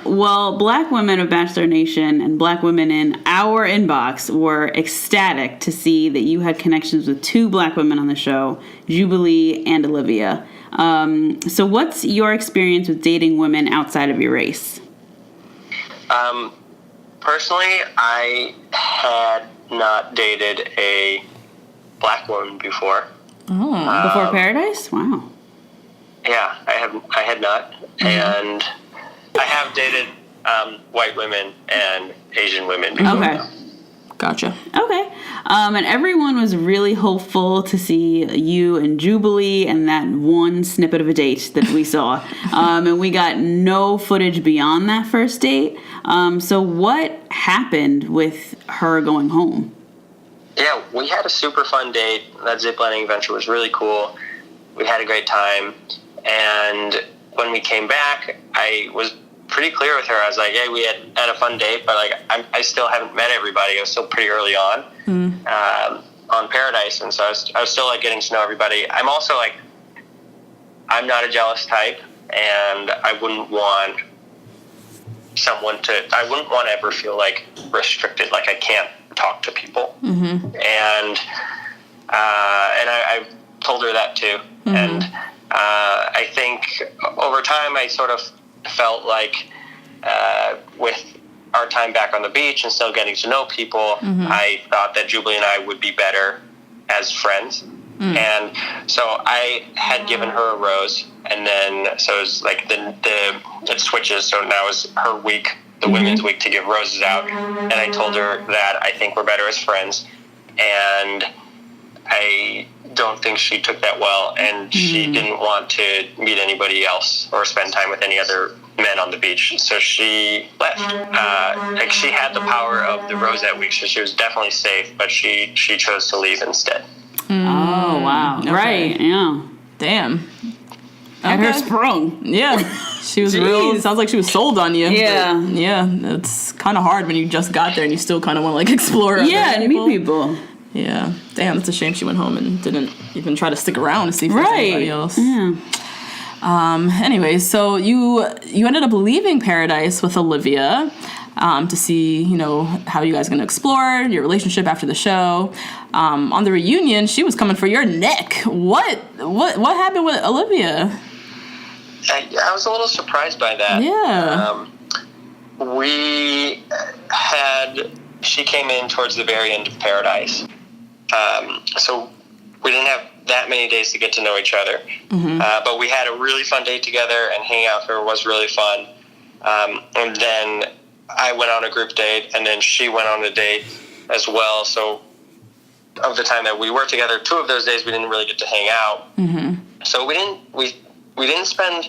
Well, Black women of Bachelor Nation and Black women in our inbox were ecstatic to see that you had connections with 2 Black women on the show, Jubilee and Olivia. So what's your experience with dating women outside of your race? Personally, I had not dated a Black woman before. Oh, before Paradise? Wow. Yeah, I had not. Mm-hmm. And I have dated white women and Asian women before. Okay. Gotcha. Okay. And everyone was really hopeful to see you and Jubilee and that one snippet of a date that we saw. And we got no footage beyond that first date. So what happened with her going home? Yeah, we had a super fun date. That ziplining adventure was really cool. We had a great time. And when we came back, I was pretty clear with her. I was like, hey, we had a fun date, but like I still haven't met everybody. I was still pretty early on Paradise, and so I was still like getting to know everybody. I'm also like, I'm not a jealous type, and I wouldn't want to ever feel like restricted, like I can't talk to people. Mm-hmm. And I told her that too. Mm-hmm. And I think over time I sort of felt like with our time back on the beach and still getting to know people, mm-hmm. I thought that Jubilee and I would be better as friends. Mm. And so I had given her a rose, and then so it was like it switches. So now is her week, the mm-hmm. women's week, to give roses out. And I told her that I think we're better as friends, and I don't think she took that well, and she didn't want to meet anybody else or spend time with any other men on the beach, so she left. Like, she had the power of the rose that week, so she was definitely safe, but she chose to leave instead. Oh, wow. Okay. Right, yeah. Damn. At her sprung. Yeah. She was real. Sounds like she was sold on you. Yeah. Yeah. It's kind of hard when you just got there and you still kind of want to, like, explore other and meet people. Yeah. Damn, it's a shame she went home and didn't even try to stick around to see if there's anybody else. Yeah. Anyway, so you ended up leaving Paradise with Olivia to see, how you guys are going to explore your relationship after the show. On the reunion, she was coming for your neck. What happened with Olivia? I was a little surprised by that. Yeah. She came in towards the very end of Paradise. So we didn't have that many days to get to know each other. Mm-hmm. But we had a really fun date together, and hanging out with her was really fun. And then I went on a group date, and then she went on a date as well. So of the time that we were together, 2 of those days we didn't really get to hang out. Mm-hmm. So we didn't spend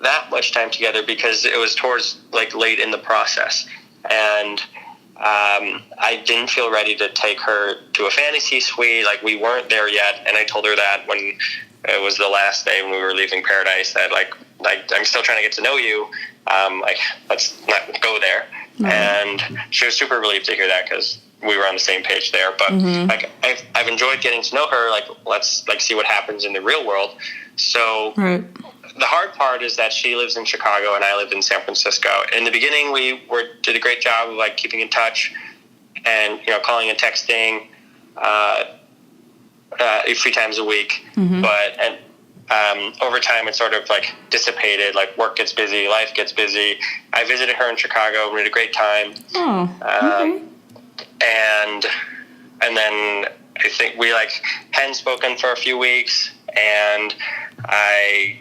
that much time together because it was towards like late in the process. And I didn't feel ready to take her to a fantasy suite. Like, we weren't there yet, and I told her that when it was the last day when we were leaving Paradise, that like I'm still trying to get to know you. Like, let's not go there. Mm-hmm. And she was super relieved to hear that because we were on the same page there. But mm-hmm. like I've enjoyed getting to know her. Like, let's like see what happens in the real world. So. Right. The hard part is that she lives in Chicago and I live in San Francisco. In the beginning, we did a great job of like keeping in touch and calling and texting a few times a week. Mm-hmm. But over time, it sort of like dissipated. Like, work gets busy, life gets busy. I visited her in Chicago. We had a great time. Oh, okay. And then I think we hadn't spoken for a few weeks, and I.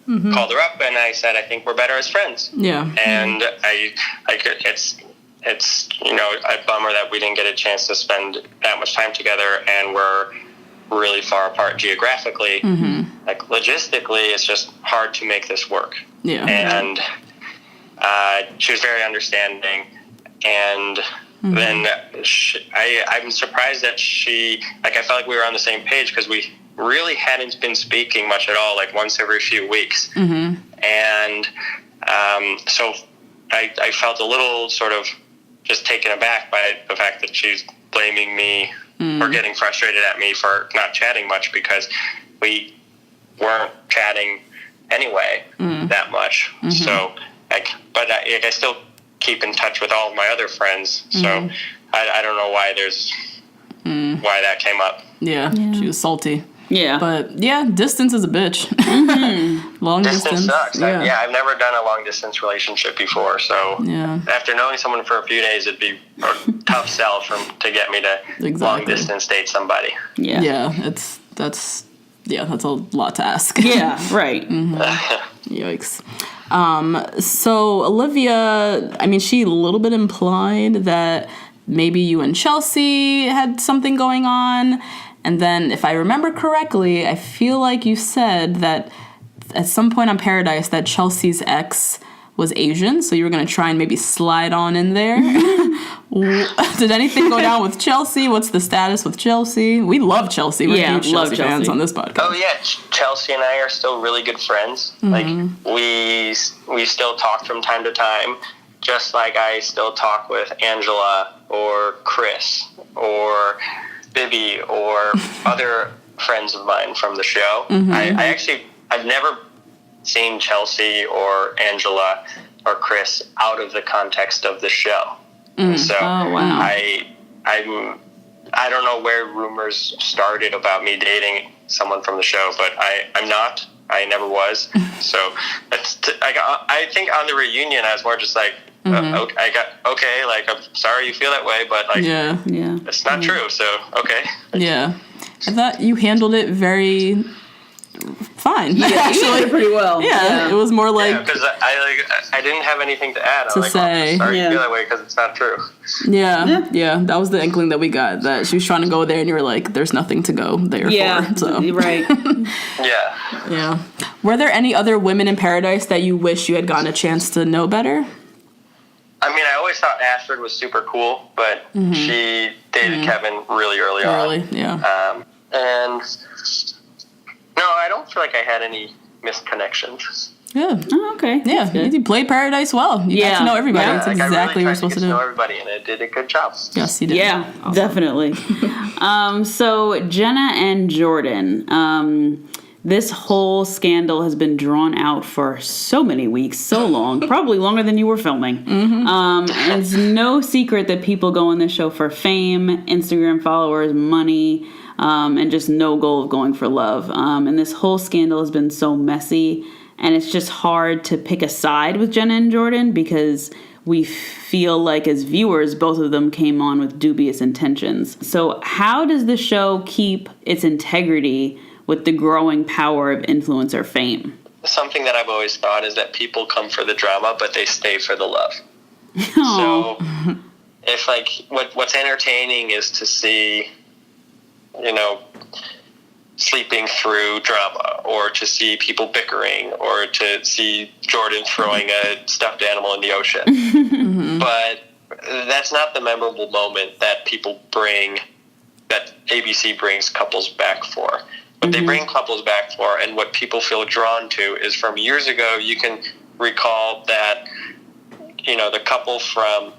Mm-hmm. Called her up and I said, I think we're better as friends. Yeah. And it's a bummer that we didn't get a chance to spend that much time together, and we're really far apart geographically. Mm-hmm. Like, logistically, it's just hard to make this work. Yeah. And she was very understanding, and mm-hmm. then I'm surprised that I felt like we were on the same page because we really hadn't been speaking much at all, like once every few weeks. Mm-hmm. And so I felt a little sort of just taken aback by the fact that she's blaming me or getting frustrated at me for not chatting much, because we weren't chatting anyway that much. So, I still keep in touch with all of my other friends. So I don't know why why that came up. Yeah, she was salty. Yeah. But yeah, distance is a bitch. Long distance sucks. Yeah. I've never done a long distance relationship before, so after knowing someone for a few days, it'd be a tough sell to get me to long distance date somebody. Yeah. Yeah, that's a lot to ask. Yeah, right. Yikes. So Olivia, I mean, she a little bit implied that maybe you and Chelsea had something going on. And then, if I remember correctly, I feel like you said that at some point on Paradise that Chelsea's ex was Asian, so you were going to try and maybe slide on in there. Did anything go down with Chelsea? What's the status with Chelsea? We love Chelsea. We're huge Chelsea fans on this podcast. Oh, yeah. Chelsea and I are still really good friends. Like, we still talk from time to time, just like I still talk with Angela or Chris or Bibby or other friends of mine from the show. I've never seen Chelsea or Angela or Chris out of the context of the show. So I don't know where rumors started about me dating someone from the show, but I'm not. I never was. So I think on the reunion I was more just like, okay, like, I'm sorry you feel that way, but like, it's not true. So, okay. Yeah. I thought you handled it very fine. Yeah, actually, you did pretty well. Yeah, it was more like, because I didn't have anything to add. I'm sorry you feel that way because it's not true. Yeah. That was the inkling that we got, that she was trying to go there, and you were like, "There's nothing to go there for." So right. Yeah. Were there any other women in Paradise that you wish you had gotten a chance to know better? I mean, I always thought Astrid was super cool, but she dated Kevin really early on. And no, I don't feel like I had any missed connections. Yeah. Oh, okay. Yeah, you played Paradise well. You got to know everybody. That's exactly what you're supposed to do. know everybody, and it did a good job. Yes, you did. Yeah, definitely. So Jenna and Jordan, this whole scandal has been drawn out for so many weeks, so long, probably longer than you were filming. And it's no secret that people go on this show for fame, Instagram followers, money, and just no goal of going for love. And this whole scandal has been so messy, and it's just hard to pick a side with Jenna and Jordan because we feel like as viewers, both of them came on with dubious intentions. So how does the show keep its integrity with the growing power of influencer fame? Something that I've always thought is that people come for the drama, but they stay for the love. Aww. So if like what's entertaining is to see, sleeping through drama, or to see people bickering, or to see Jordan throwing a stuffed animal in the ocean. But that's not the memorable moment that that ABC brings couples back for. What they bring couples back for, and what people feel drawn to, is from years ago. You can recall that, the couple from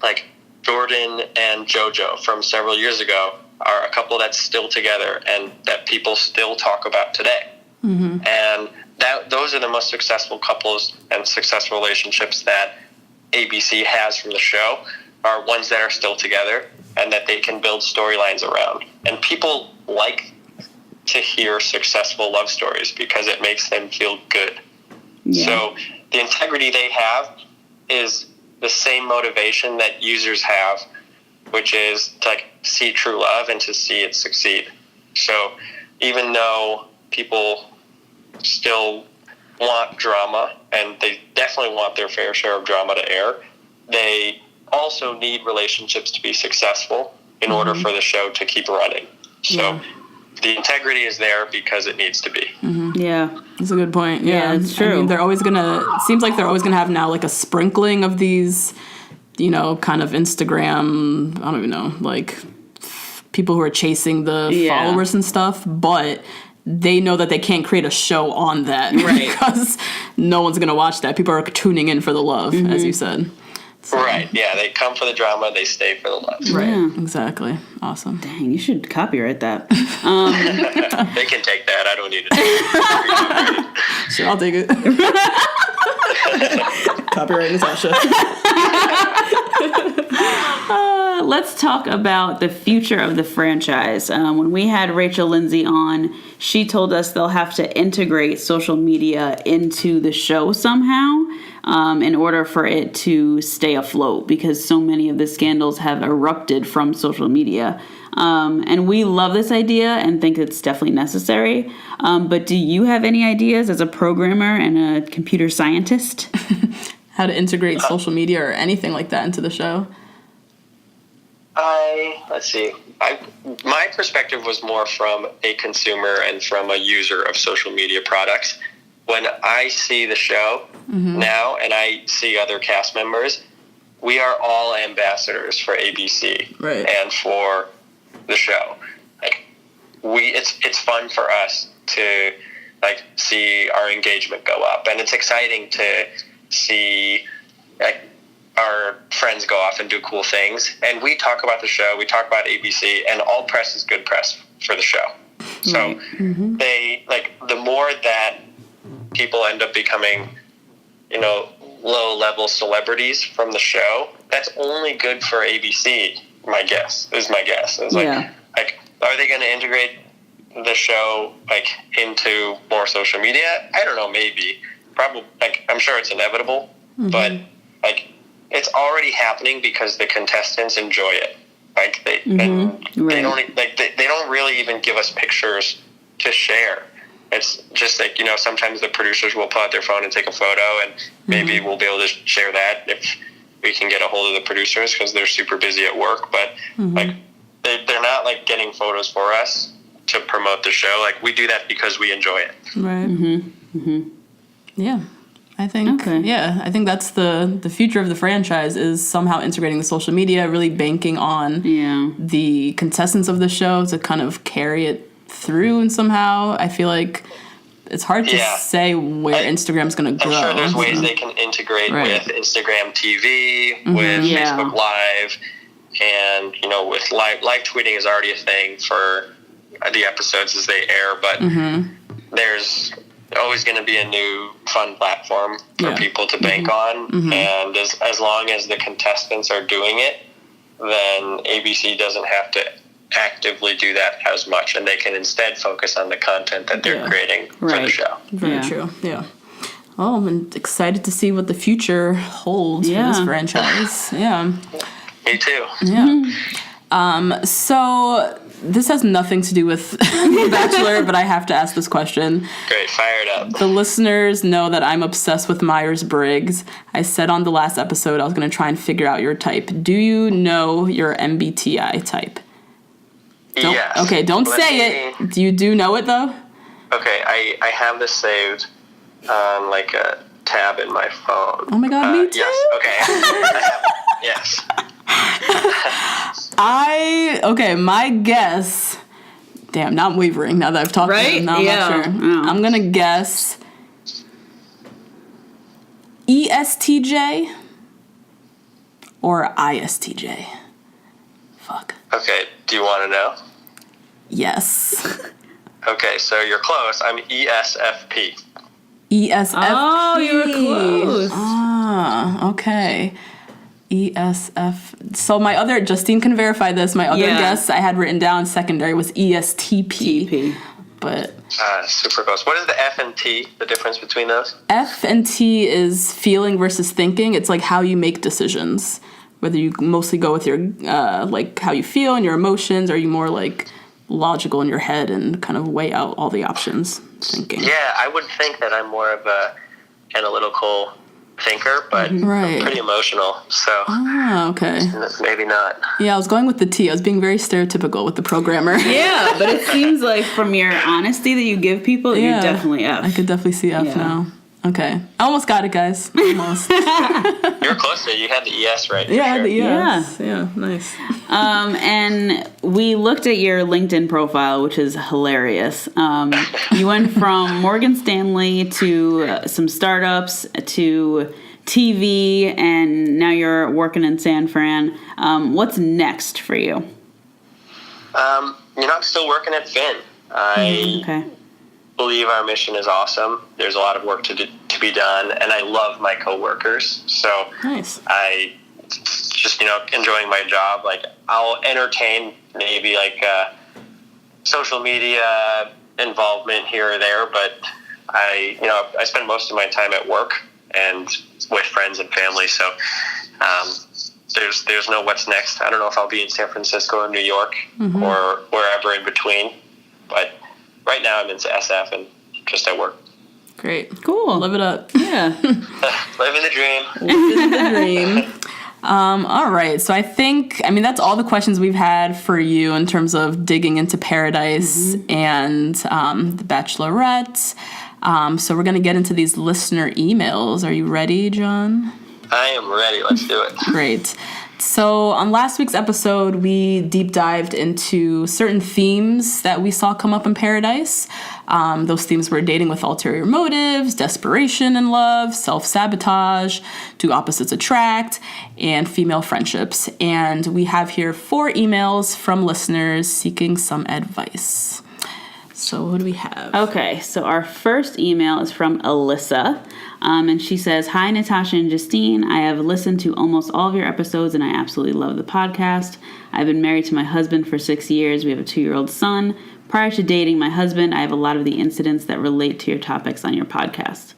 like Jordan and JoJo from several years ago are a couple that's still together and that people still talk about today. And those are the most successful couples and successful relationships that ABC has from the show, are ones that are still together and that they can build storylines around. And people like to hear successful love stories because it makes them feel good. So the integrity they have is the same motivation that users have, which is to see true love and to see it succeed. So even though people still want drama, and they definitely want their fair share of drama to air, they also need relationships to be successful in order for the show to keep running. So the integrity is there because it needs to be. Yeah. That's a good point. Yeah, it's true. I mean, it seems like they're always going to have now like a sprinkling of these, kind of Instagram, I don't even know, like people who are chasing the followers and stuff, but they know that they can't create a show on that, right? Because no one's going to watch that. People are tuning in for the love, as you said. So. Right, yeah, they come for the drama, they stay for the love. Right, Yeah. exactly. Awesome. Dang, you should copyright that. They can take that, I don't need it. Sure, I'll take it. Copyright Natasha. Let's talk about the future of the franchise. When we had Rachel Lindsay on, she told us they'll have to integrate social media into the show somehow in order for it to stay afloat, because so many of the scandals have erupted from social media. And we love this idea and think it's definitely necessary. But do you have any ideas as a programmer and a computer scientist? How to integrate social media or anything like that into the show? Let's see. My perspective was more from a consumer and from a user of social media products. When I see the show now and I see other cast members, we are all ambassadors for ABC and for the show. Like it's fun for us to like see our engagement go up, and it's exciting to see like our friends go off and do cool things. And we talk about the show, we talk about ABC, and all press is good press for the show. So they like the more that people end up becoming, low level celebrities from the show, that's only good for ABC. My guess. It's like, are they going to integrate the show like into more social media? I don't know. Maybe. Probably. Like, I'm sure it's inevitable, but like it's already happening because the contestants enjoy it. Like they don't they don't really even give us pictures to share. It's just like, sometimes the producers will pull out their phone and take a photo, and maybe we'll be able to share that if we can get a hold of the producers because they're super busy at work. But like they're not like getting photos for us to promote the show. Like we do that because we enjoy it. Right. Yeah. I think that's the future of the franchise, is somehow integrating the social media, really banking on the contestants of the show to kind of carry it through, and somehow I feel like it's hard to say where Instagram's going to grow. I'm sure there's ways they can integrate with Instagram TV, with Facebook Live, and with live tweeting is already a thing for the episodes as they air, but there's always going to be a new fun platform for people to bank on, and as long as the contestants are doing it, then ABC doesn't have to actively do that as much, and they can instead focus on the content that they're creating for the show. Very true. Yeah. Well, I'm excited to see what the future holds for this franchise. Yeah. Me too. Yeah. So this has nothing to do with The Bachelor, but I have to ask this question. Great, fire it up. The listeners know that I'm obsessed with Myers Briggs. I said on the last episode I was going to try and figure out your type. Do you know your MBTI type? Yes. Okay, don't say it. You do know it, though? Okay, I have this saved on, like, a tab in my phone. Oh, my God, me too? Yes, okay. Yes. My guess... Damn, now I'm wavering now that I've talked to him. Now I'm not sure. Oh. I'm going to guess... ESTJ or ISTJ. Fuck. Okay, do you want to know? Yes. Okay, so you're close. I'm ESFP. ESFP. Oh, you were close. Ah, okay. ESF. So my other, Justine can verify this, my other guess I had written down secondary was ESTP. But... super close. What is the F and T, the difference between those? F and T is feeling versus thinking. It's like how you make decisions. Whether you mostly go with your, like, how you feel and your emotions, or are you more, like, logical in your head and kind of weigh out all the options thinking? Yeah, I would think that I'm more of a analytical thinker, but I'm pretty emotional, so okay. Maybe not. Yeah, I was going with the T. I was being very stereotypical with the programmer. Yeah, but it seems like from your honesty that you give people, you're definitely F. I could definitely see F now. Okay. I almost got it, guys. Almost. You're closer. You had the ES right. Yeah, I had the ES. Yeah, nice. And we looked at your LinkedIn profile, which is hilarious. You went from Morgan Stanley to some startups to TV, and now you're working in San Fran. What's next for you? I'm still working at Finn. I believe our mission is awesome. There's a lot of work to be done, and I love my coworkers. So nice. I just, enjoying my job. Like, I'll entertain maybe like social media involvement here or there, but I spend most of my time at work and with friends and family. So there's no what's next. I don't know if I'll be in San Francisco or New York or wherever in between, but right now I'm in SF and just at work. Great. Cool. Live it up. Yeah. Living the dream. Living the dream. All right. So I think, that's all the questions we've had for you in terms of digging into Paradise and the Bachelorette. So we're going to get into these listener emails. Are you ready, John? I am ready. Let's do it. Great. So on last week's episode, we deep dived into certain themes that we saw come up in Paradise. Those themes were dating with ulterior motives, desperation in love, self-sabotage, do opposites attract, and female friendships. And we have here 4 emails from listeners seeking some advice. So who do we have? Okay, so our first email is from Alyssa. And she says, "Hi, Natasha and Justine. I have listened to almost all of your episodes, and I absolutely love the podcast. I've been married to my husband for 6 years. We have a 2-year-old son. Prior to dating my husband, I have a lot of the incidents that relate to your topics on your podcast.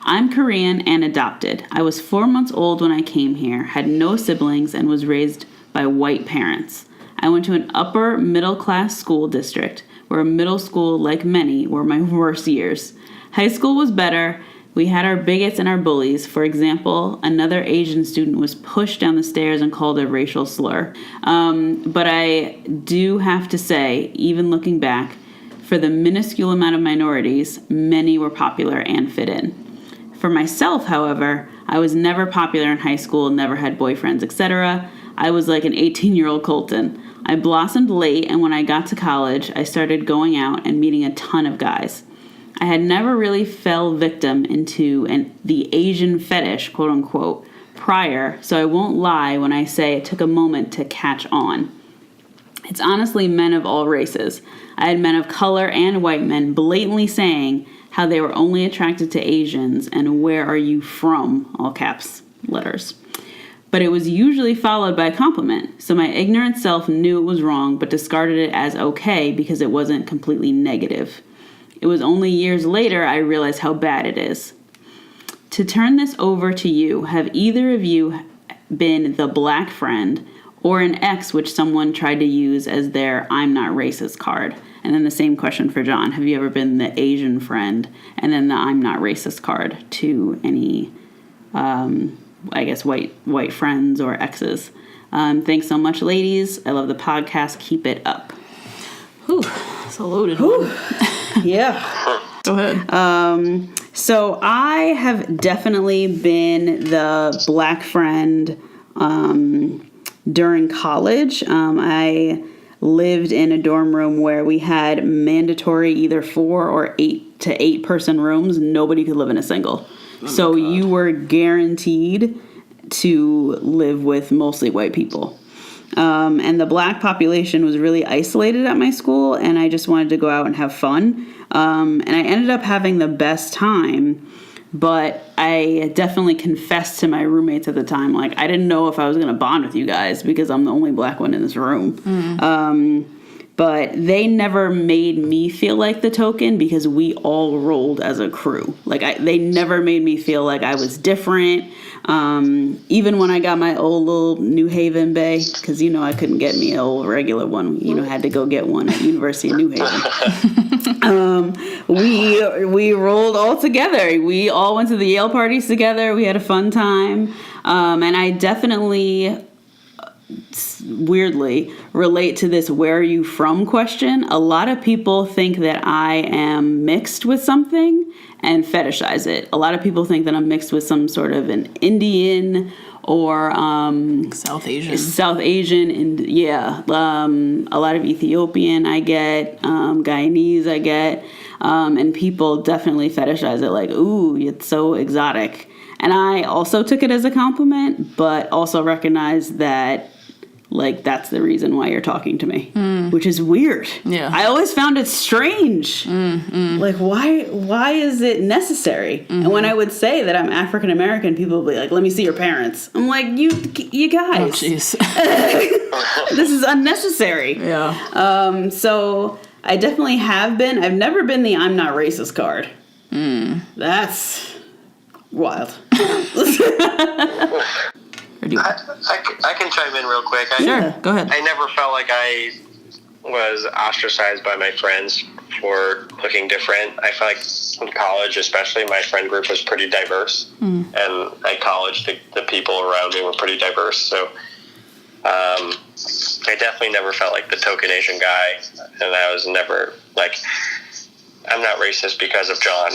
I'm Korean and adopted. I was 4 months old when I came here, had no siblings, and was raised by white parents. I went to an upper middle-class school district, where middle school, like many, were my worst years. High school was better. We had our bigots and our bullies. For example, another Asian student was pushed down the stairs and called a racial slur. But I do have to say, even looking back, for the minuscule amount of minorities, many were popular and fit in. For myself, however, I was never popular in high school, never had boyfriends, etc. I was like an 18-year-old Colton. I blossomed late, and when I got to college, I started going out and meeting a ton of guys. I had never really fell victim into the Asian fetish, quote unquote, prior, so I won't lie when I say it took a moment to catch on. It's honestly men of all races. I had men of color and white men blatantly saying how they were only attracted to Asians and where are you from, all caps letters. But it was usually followed by a compliment, so my ignorant self knew it was wrong but discarded it as okay because it wasn't completely negative. It was only years later I realized how bad it is. To turn this over to you, have either of you been the black friend or an ex which someone tried to use as their I'm not racist card? And then the same question for John. Have you ever been the Asian friend and then the I'm not racist card to any, white friends or exes? Thanks so much, ladies. I love the podcast. Keep it up. Whew, it's a loaded one. Yeah. Go ahead. So I have definitely been the black friend during college. I lived in a dorm room where we had mandatory either 4 or 8 to 8 person rooms. Nobody could live in a single. So you were guaranteed to live with mostly white people. And the black population was really isolated at my school, and I just wanted to go out and have fun. And I ended up having the best time, but I definitely confessed to my roommates at the time, like, I didn't know if I was going to bond with you guys because I'm the only black one in this room. But they never made me feel like the token because we all rolled as a crew. Like, they never made me feel like I was different. Even when I got my old little New Haven Bay, because, I couldn't get me an old regular one. Had to go get one at University of New Haven. We rolled all together. We all went to the Yale parties together. We had a fun time. And I definitely weirdly relate to this where are you from question. A lot of people think that I am mixed with something and fetishize it. A lot of people think that I'm mixed with some sort of an Indian or South Asian, and a lot of Ethiopian I get, Guyanese I get, and people definitely fetishize it like, ooh, it's so exotic. And I also took it as a compliment, but also recognized that, like, that's the reason why you're talking to me, which is weird. Yeah. I always found it strange. Like, why is it necessary? And when I would say that I'm African American, people would be like, let me see your parents. I'm like, you guys. Oh, jeez. This is unnecessary. Yeah. So I definitely have been. I've never been the I'm not racist card. That's wild. I can chime in real quick. Sure, go ahead. I never felt like I was ostracized by my friends for looking different. I felt like in college, especially, my friend group was pretty diverse. And at college, the people around me were pretty diverse. So I definitely never felt like the token Asian guy. And I was never like, I'm not racist because of John.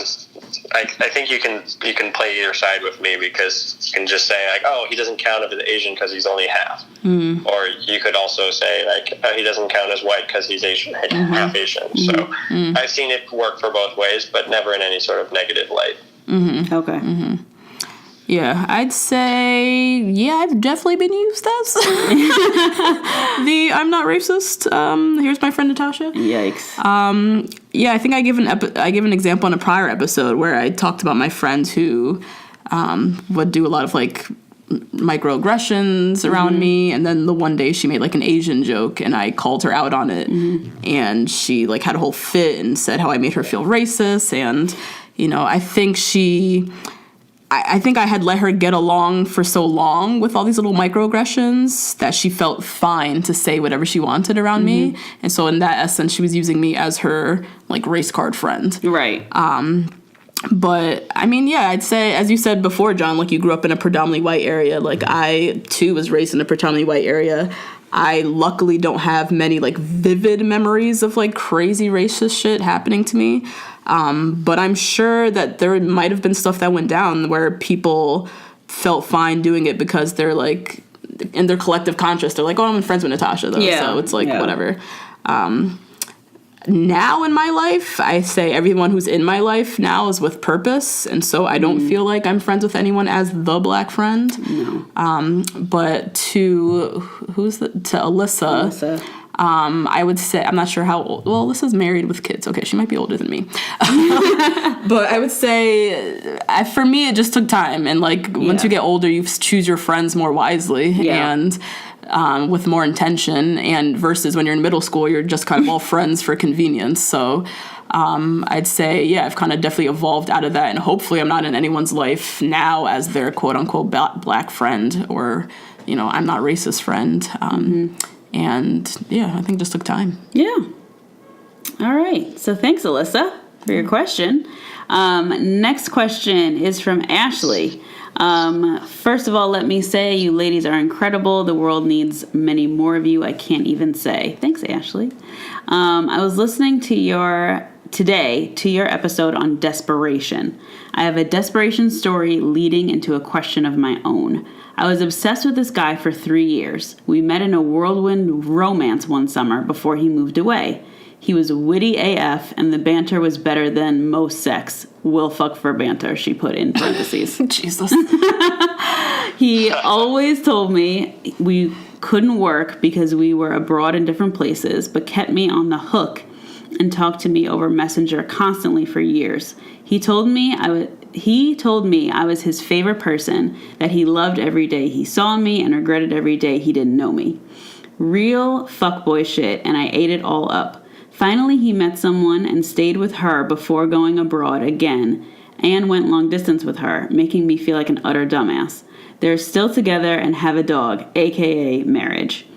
I think you can play either side with me, because you can just say, like, oh, he doesn't count as Asian because he's only half. Or you could also say, like, oh, he doesn't count as white because he's Asian, half Asian. So I've seen it work for both ways, but never in any sort of negative light. Okay. Yeah, I'd say, yeah, I've definitely been used as the I'm not racist. Here's my friend Natasha. Yikes. Yeah, I think I give an example in a prior episode where I talked about my friend who would do a lot of, like, microaggressions around me, and then the one day she made, like, an Asian joke, and I called her out on it, and she, like, had a whole fit and said how I made her feel racist, and, you know, I think I had let her get along for so long with all these little microaggressions that she felt fine to say whatever she wanted around me. And so in that essence, she was using me as her, like, race card friend. Right. But, I mean, yeah, I'd say, as you said before, John, like, you grew up in a predominantly white area. Like, I, too, was raised in a predominantly white area. I luckily don't have many, like, vivid memories of, like, crazy racist shit happening to me. But I'm sure that there might have been stuff that went down where people felt fine doing it because they're, like, in their collective conscious, they're like, oh, I'm friends with Natasha, though. Yeah. So it's, like, whatever. Now in my life, I say everyone who's in my life now is with purpose. And so I don't feel like I'm friends with anyone as the black friend. No. But to Alyssa. I would say, I'm not sure how old, well, Alyssa's married with kids. Okay, she might be older than me. But I would say, for me, it just took time. And, like, once you get older, you choose your friends more wisely and with more intention. And versus when you're in middle school, you're just kind of all friends for convenience. So I'd say, yeah, I've kind of definitely evolved out of that. And hopefully I'm not in anyone's life now as their quote-unquote black friend or, you know, I'm not racist friend. And, yeah, I think it just took time. Yeah. All right. So thanks, Alyssa, for your question. Next question is from Ashley. First of all, let me say you ladies are incredible. The world needs many more of you. I can't even say. Thanks, Ashley. I was listening to your episode on desperation. I have a desperation story leading into a question of my own. I was obsessed with this guy for 3 years. We met in a whirlwind romance one summer before he moved away. He was witty AF, and the banter was better than most sex. Will fuck for banter, she put in parentheses. Jesus. He always told me we couldn't work because we were abroad in different places, but kept me on the hook and talked to me over Messenger constantly for years. He told me I was his favorite person, that he loved every day he saw me and regretted every day he didn't know me. Real fuckboy shit, and I ate it all up. Finally, he met someone and stayed with her before going abroad again, and went long distance with her, making me feel like an utter dumbass. They're still together and have a dog, aka marriage.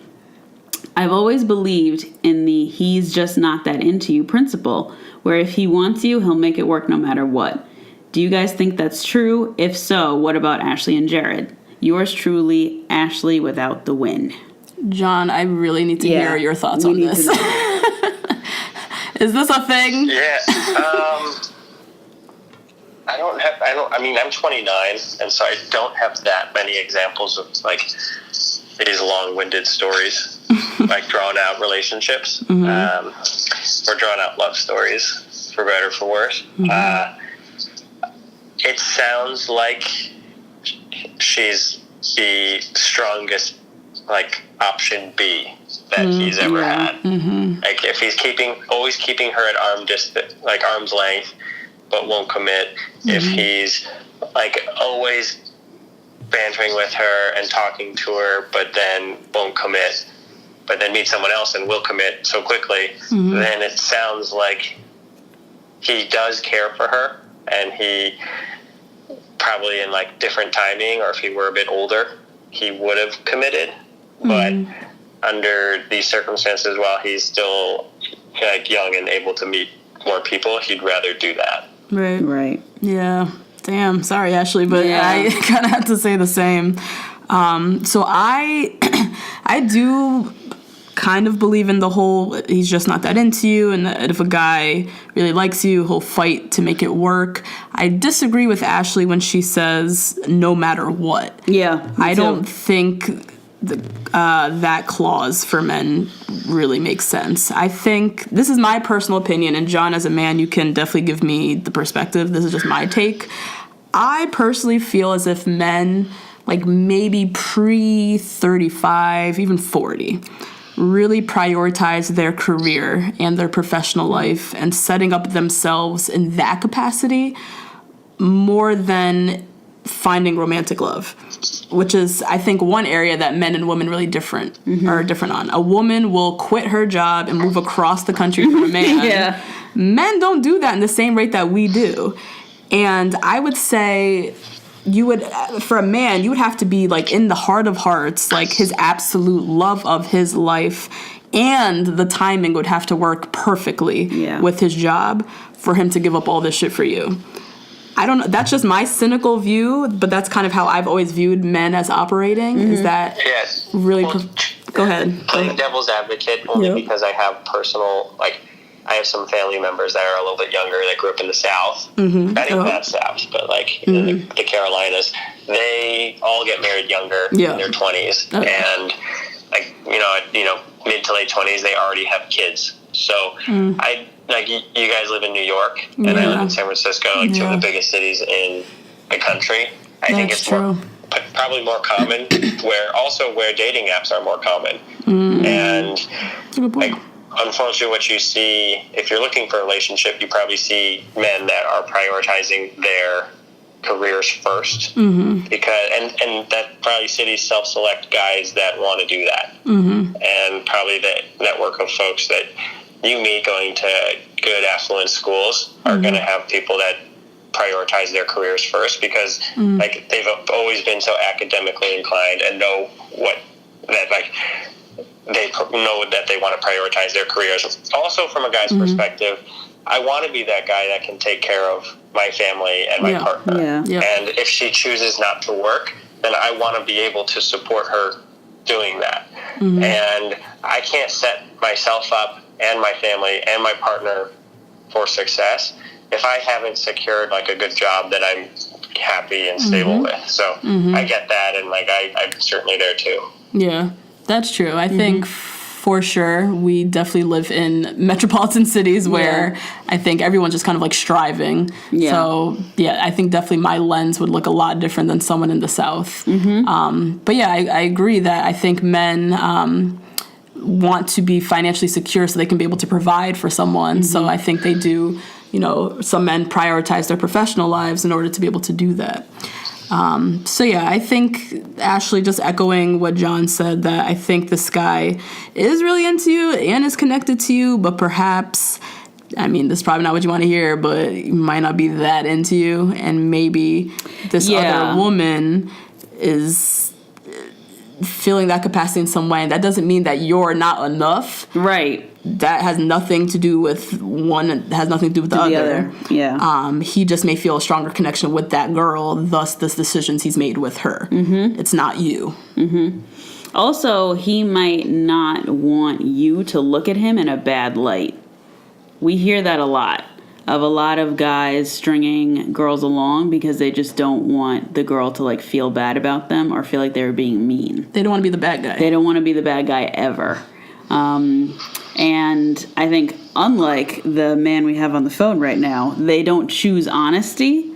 I've always believed in the he's just not that into you principle, where if he wants you, he'll make it work no matter what. Do you guys think that's true? If so, what about Ashley and Jared? Yours truly, Ashley without the win. John, I really need to hear your thoughts on this. Is this a thing? Yeah. I'm 29, and so I don't have that many examples of, like, these long-winded stories, like drawn-out relationships, or drawn-out love stories, for better or for worse. It sounds like she's the strongest, like, option B that he's ever had. Mm-hmm. Like, if he's always keeping her at arm's length, but won't commit. Mm-hmm. If he's, like, always bantering with her and talking to her, but then won't commit, but then meet someone else and will commit so quickly, then it sounds like he does care for her, and he probably in, like, different timing, or if he were a bit older, he would have committed. But under these circumstances, while he's still, like, young and able to meet more people, he'd rather do that. Right. Yeah. Damn. Sorry, Ashley, but I kind of have to say the same. So I do kind of believe in the whole he's just not that into you, and that if a guy really likes you, he'll fight to make it work. I disagree with Ashley when she says no matter what. Yeah. I don't think that clause for men really makes sense. I think, this is my personal opinion, and John, as a man, you can definitely give me the perspective. This is just my take. I personally feel as if men, like maybe pre-35, even 40, really prioritize their career and their professional life and setting up themselves in that capacity more than finding romantic love, which is, I think, one area that men and women really are different on. A woman will quit her job and move across the country for a man. Yeah. Men don't do that in the same rate that we do. And I would say for a man, you would have to be, like, in the heart of hearts, like, his absolute love of his life, and the timing would have to work perfectly with his job for him to give up all this shit for you. I don't know. That's just my cynical view, but that's kind of how I've always viewed men as operating. Is that really? Go ahead. Playing devil's advocate only because I have personal, like, I have some family members that are a little bit younger that grew up in the South. Mm-hmm. Not even that South, but, like, in the Carolinas. They all get married younger in their 20s, and, like, you know, mid to late 20s, they already have kids. So like, you guys live in New York, and I live in San Francisco, like, two of the biggest cities in the country. I think it's probably more common where dating apps are more common. And, like, unfortunately, what you see, if you're looking for a relationship, you probably see men that are prioritizing their careers first, because and that probably cities self-select guys that want to do that, and probably the network of folks that you meet going to good affluent schools are going to have people that prioritize their careers first, because like, they've always been so academically inclined and know they know that they want to prioritize their careers. Also, from a guy's perspective, I want to be that guy that can take care of my family and my partner. And if she chooses not to work, then I want to be able to support her doing that. And I can't set myself up and my family and my partner for success if I haven't secured, like, a good job that I'm happy and stable with. So I get that, and, like, I'm certainly there too. Yeah, that's true. I think for sure we definitely live in metropolitan cities where I think everyone's just kind of, like, striving. So I think definitely my lens would look a lot different than someone in the South. But I agree that I think men want to be financially secure so they can be able to provide for someone. So I think they do, some men prioritize their professional lives in order to be able to do that. I think, Ashley, just echoing what John said, that I think this guy is really into you and is connected to you, but perhaps, I mean, this is probably not what you want to hear, but he might not be that into you, and maybe this other woman is feeling that capacity in some way, and that doesn't mean that you're not enough. Right. That has nothing to do with one, has nothing to do with the other. Yeah. He just may feel a stronger connection with that girl, thus the decisions he's made with her. It's not you. Also, he might not want you to look at him in a bad light. We hear that a lot of guys stringing girls along because they just don't want the girl to, like, feel bad about them or feel like they're being mean. They don't want to be the bad guy. They don't want to be the bad guy ever. And I think, unlike the man we have on the phone right now, they don't choose honesty,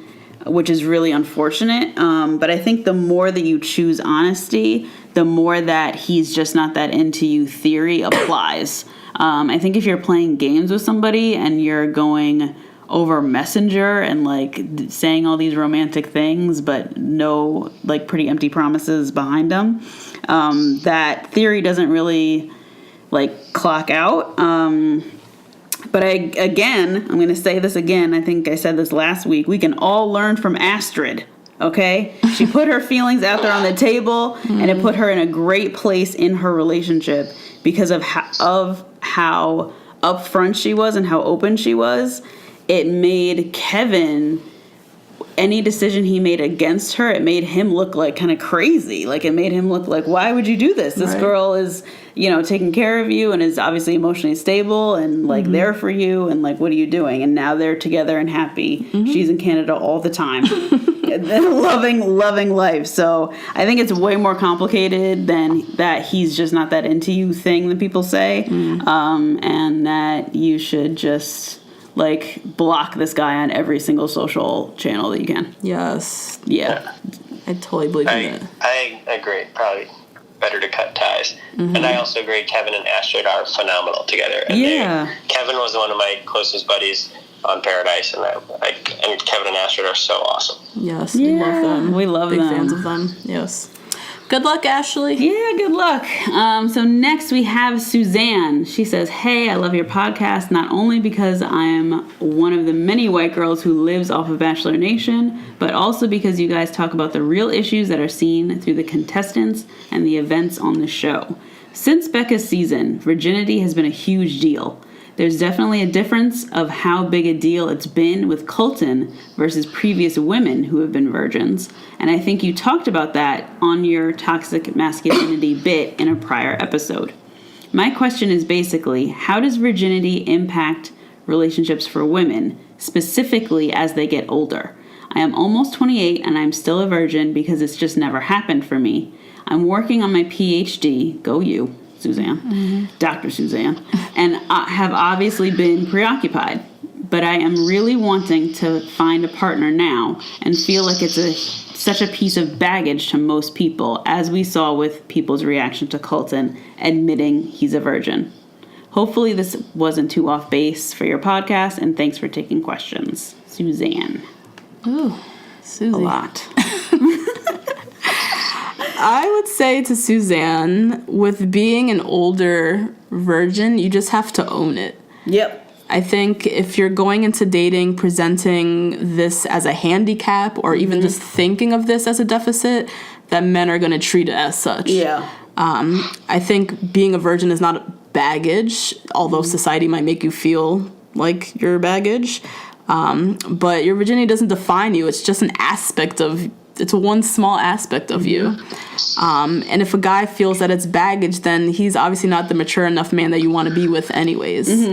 which is really unfortunate. But I think the more that you choose honesty, the more that he's just not that into you theory applies. I think if you're playing games with somebody and you're going over Messenger and like saying all these romantic things, but no like pretty empty promises behind them, that theory doesn't really like clock out. But I'm going to say this again. I think I said this last week. We can all learn from Astrid. Okay, she put her feelings out there on the table, and it put her in a great place in her relationship because of how upfront she was and how open she was. It made Kevin, any decision he made against her, it made him look like kind of crazy. Like it made him look like, why would you do this? This girl is, taking care of you and is obviously emotionally stable and like there for you. And like, what are you doing? And now they're together and happy. She's in Canada all the time. loving life. So I think it's way more complicated than that he's just not that into you thing that people say. And that you should just like block this guy on every single social channel that you can. Yes. Yeah. I totally believe in it. I agree. Probably better to cut ties. And I also agree Kevin and Astrid are phenomenal together. And Kevin was one of my closest buddies on Paradise, and Kevin and Astrid are so awesome. Yes, we love them. We love Big them. fans of them. Yes. Good luck, Ashley. Yeah, good luck. So next we have Suzanne. She says, hey, I love your podcast, not only because I am one of the many white girls who lives off of Bachelor Nation, but also because you guys talk about the real issues that are seen through the contestants and the events on the show. Since Becca's season, virginity has been a huge deal. There's definitely a difference of how big a deal it's been with Colton versus previous women who have been virgins. And I think you talked about that on your toxic masculinity bit in a prior episode. My question is basically, how does virginity impact relationships for women, specifically as they get older? I am almost 28 and I'm still a virgin because it's just never happened for me. I'm working on my PhD, go you, Suzanne, Dr. Suzanne, and I have obviously been preoccupied, but I am really wanting to find a partner now and feel like it's such a piece of baggage to most people, as we saw with people's reaction to Colton admitting he's a virgin. Hopefully this wasn't too off base for your podcast, and thanks for taking questions. Suzanne. Ooh, Susie. A lot. I would say to Suzanne, with being an older virgin, you just have to own it. Yep. I think if you're going into dating presenting this as a handicap or even just thinking of this as a deficit, that men are going to treat it as such. Yeah. I think being a virgin is not baggage, although society might make you feel like you're baggage. But your virginity doesn't define you. It's just an aspect of it's one small aspect of you. And if a guy feels that it's baggage, then he's obviously not the mature enough man that you want to be with anyways.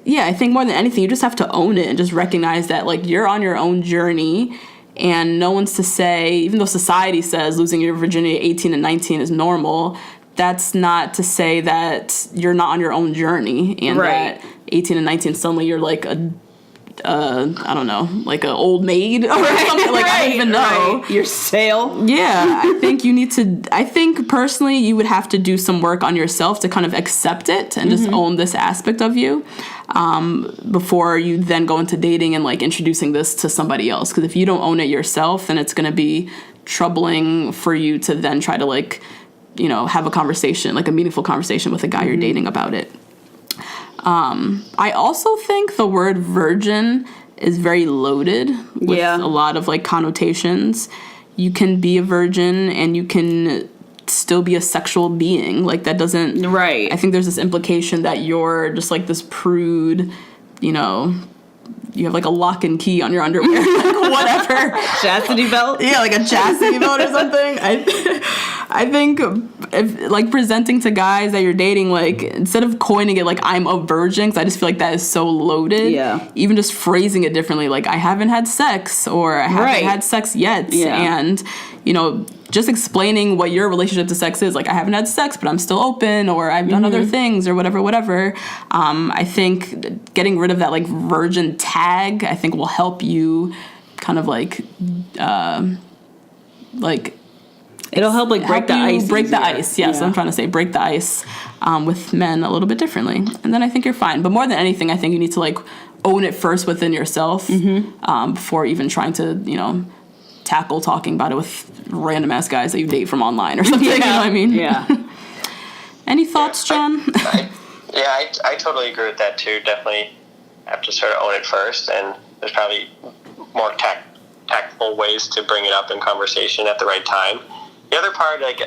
Yeah, I think more than anything, you just have to own it and just recognize that, like, you're on your own journey and no one's to say, even though society says losing your virginity at 18 and 19 is normal, that's not to say that you're not on your own journey and that 18 and 19 suddenly you're like I don't know, like an old maid or something. Like, I don't even know. You're stale. Yeah, I think personally you would have to do some work on yourself to kind of accept it and just own this aspect of you before you then go into dating and like introducing this to somebody else. Because if you don't own it yourself, then it's going to be troubling for you to then try to like, have a conversation, like a meaningful conversation with a guy you're dating about it. I also think the word virgin is very loaded with a lot of like connotations. You can be a virgin and you can still be a sexual being. Like that doesn't... Right. I think there's this implication that you're just like this prude, you have like a lock and key on your underwear, like whatever. Chastity belt? Yeah, like a chastity belt or something. I think if like presenting to guys that you're dating, like instead of coining it like I'm a virgin, because I just feel like that is so loaded. Yeah. Even just phrasing it differently, like I haven't had sex or I haven't had sex yet. Yeah. And, just explaining what your relationship to sex is. Like I haven't had sex, but I'm still open, or I've done other things or whatever. I think getting rid of that like virgin tag, I think will help you kind of like It'll help like break the ice. Break the ice. Yes, Yeah. I'm trying to say break the ice with men a little bit differently, and then I think you're fine. But more than anything, I think you need to like own it first within yourself before even trying to tackle talking about it with random ass guys that you date from online or something. You know what I mean? Yeah. Any thoughts, John? I totally agree with that too. Definitely have to sort of own it first, and there's probably more tactful ways to bring it up in conversation at the right time. The other part, like,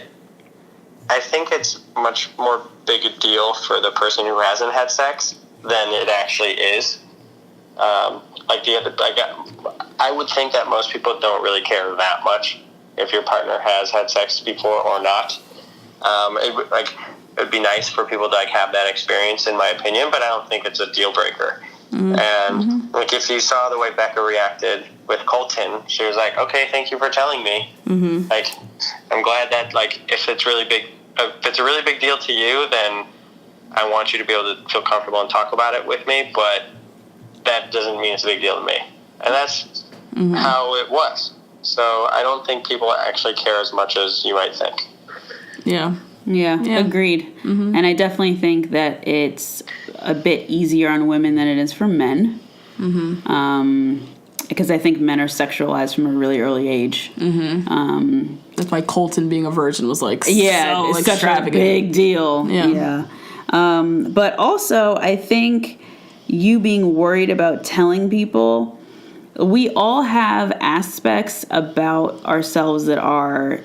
I think it's much more big a deal for the person who hasn't had sex than it actually is. I would think that most people don't really care that much if your partner has had sex before or not. It'd be nice for people to like have that experience, in my opinion, but I don't think it's a deal breaker. And like if you saw the way Becca reacted with Colton, she was like, "Okay, thank you for telling me." Like, I'm glad that like if it's a really big deal to you, then I want you to be able to feel comfortable and talk about it with me. But that doesn't mean it's a big deal to me, and that's how it was. So I don't think people actually care as much as you might think. Yeah, agreed. And I definitely think that it's a bit easier on women than it is for men. Because I think men are sexualized from a really early age. that's why Colton being a virgin was like it's such a big deal. Yeah. But also, I think you being worried about telling people, we all have aspects about ourselves that are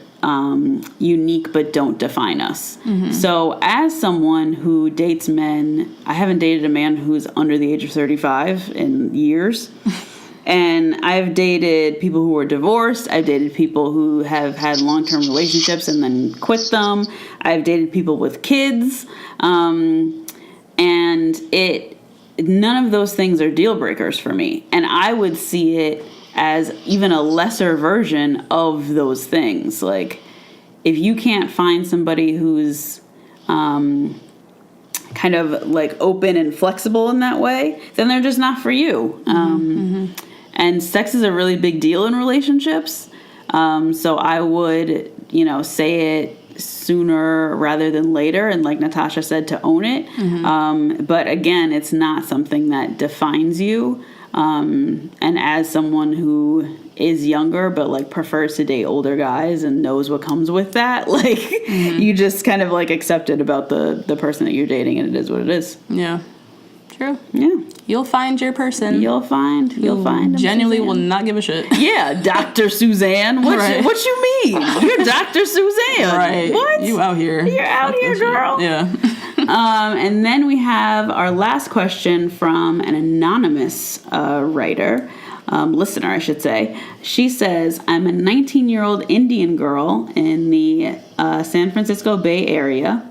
unique but don't define us. So as someone who dates men, I haven't dated a man who's under the age of 35 in years. And I've dated people who were divorced. I've dated people who have had long-term relationships and then quit them. I've dated people with kids. And none of those things are deal breakers for me. And I would see it as even a lesser version of those things. Like, if you can't find somebody who's kind of like open and flexible in that way, then they're just not for you. And sex is a really big deal in relationships. So I would, say it sooner rather than later. And like Natasha said, to own it. But again, it's not something that defines you. And as someone who is younger but like prefers to date older guys and knows what comes with that, like you just kind of like accept it about the person that you're dating, and it is what it is. Yeah. True. Yeah. You'll find your person. You'll find genuinely will not give a shit. Yeah, Dr. Suzanne. What you mean? You're Dr. Suzanne. Right. What? You out here. You're out here, girl. Yeah. And then we have our last question from an anonymous listener, I should say. She says, I'm a 19-year-old Indian girl in the San Francisco Bay Area,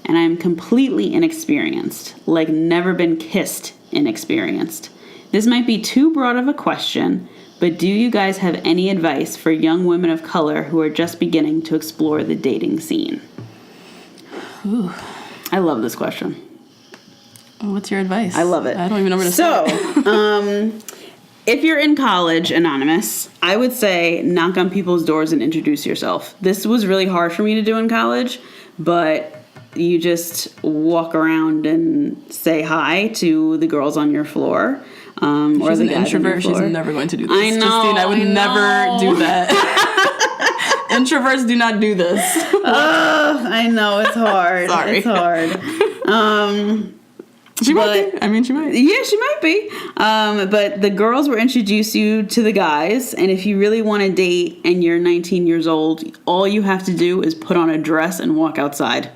and I'm completely inexperienced, like never been kissed inexperienced. This might be too broad of a question, but do you guys have any advice for young women of color who are just beginning to explore the dating scene? Ooh. I love this question. What's your advice? I love it. I don't even know where to start. So, if you're in college, anonymous, I would say knock on people's doors and introduce yourself. This was really hard for me to do in college, but you just walk around and say hi to the girls on your floor. She's or the an guys introvert. on your floor. She's never going to do this. I know. Justine, I would never do that. Introverts do not do this. I know, it's hard. Sorry. It's hard. She might be. I mean, she might. Yeah, she might be. But the girls will introduce you to the guys, and if you really want to date and you're 19 years old, all you have to do is put on a dress and walk outside.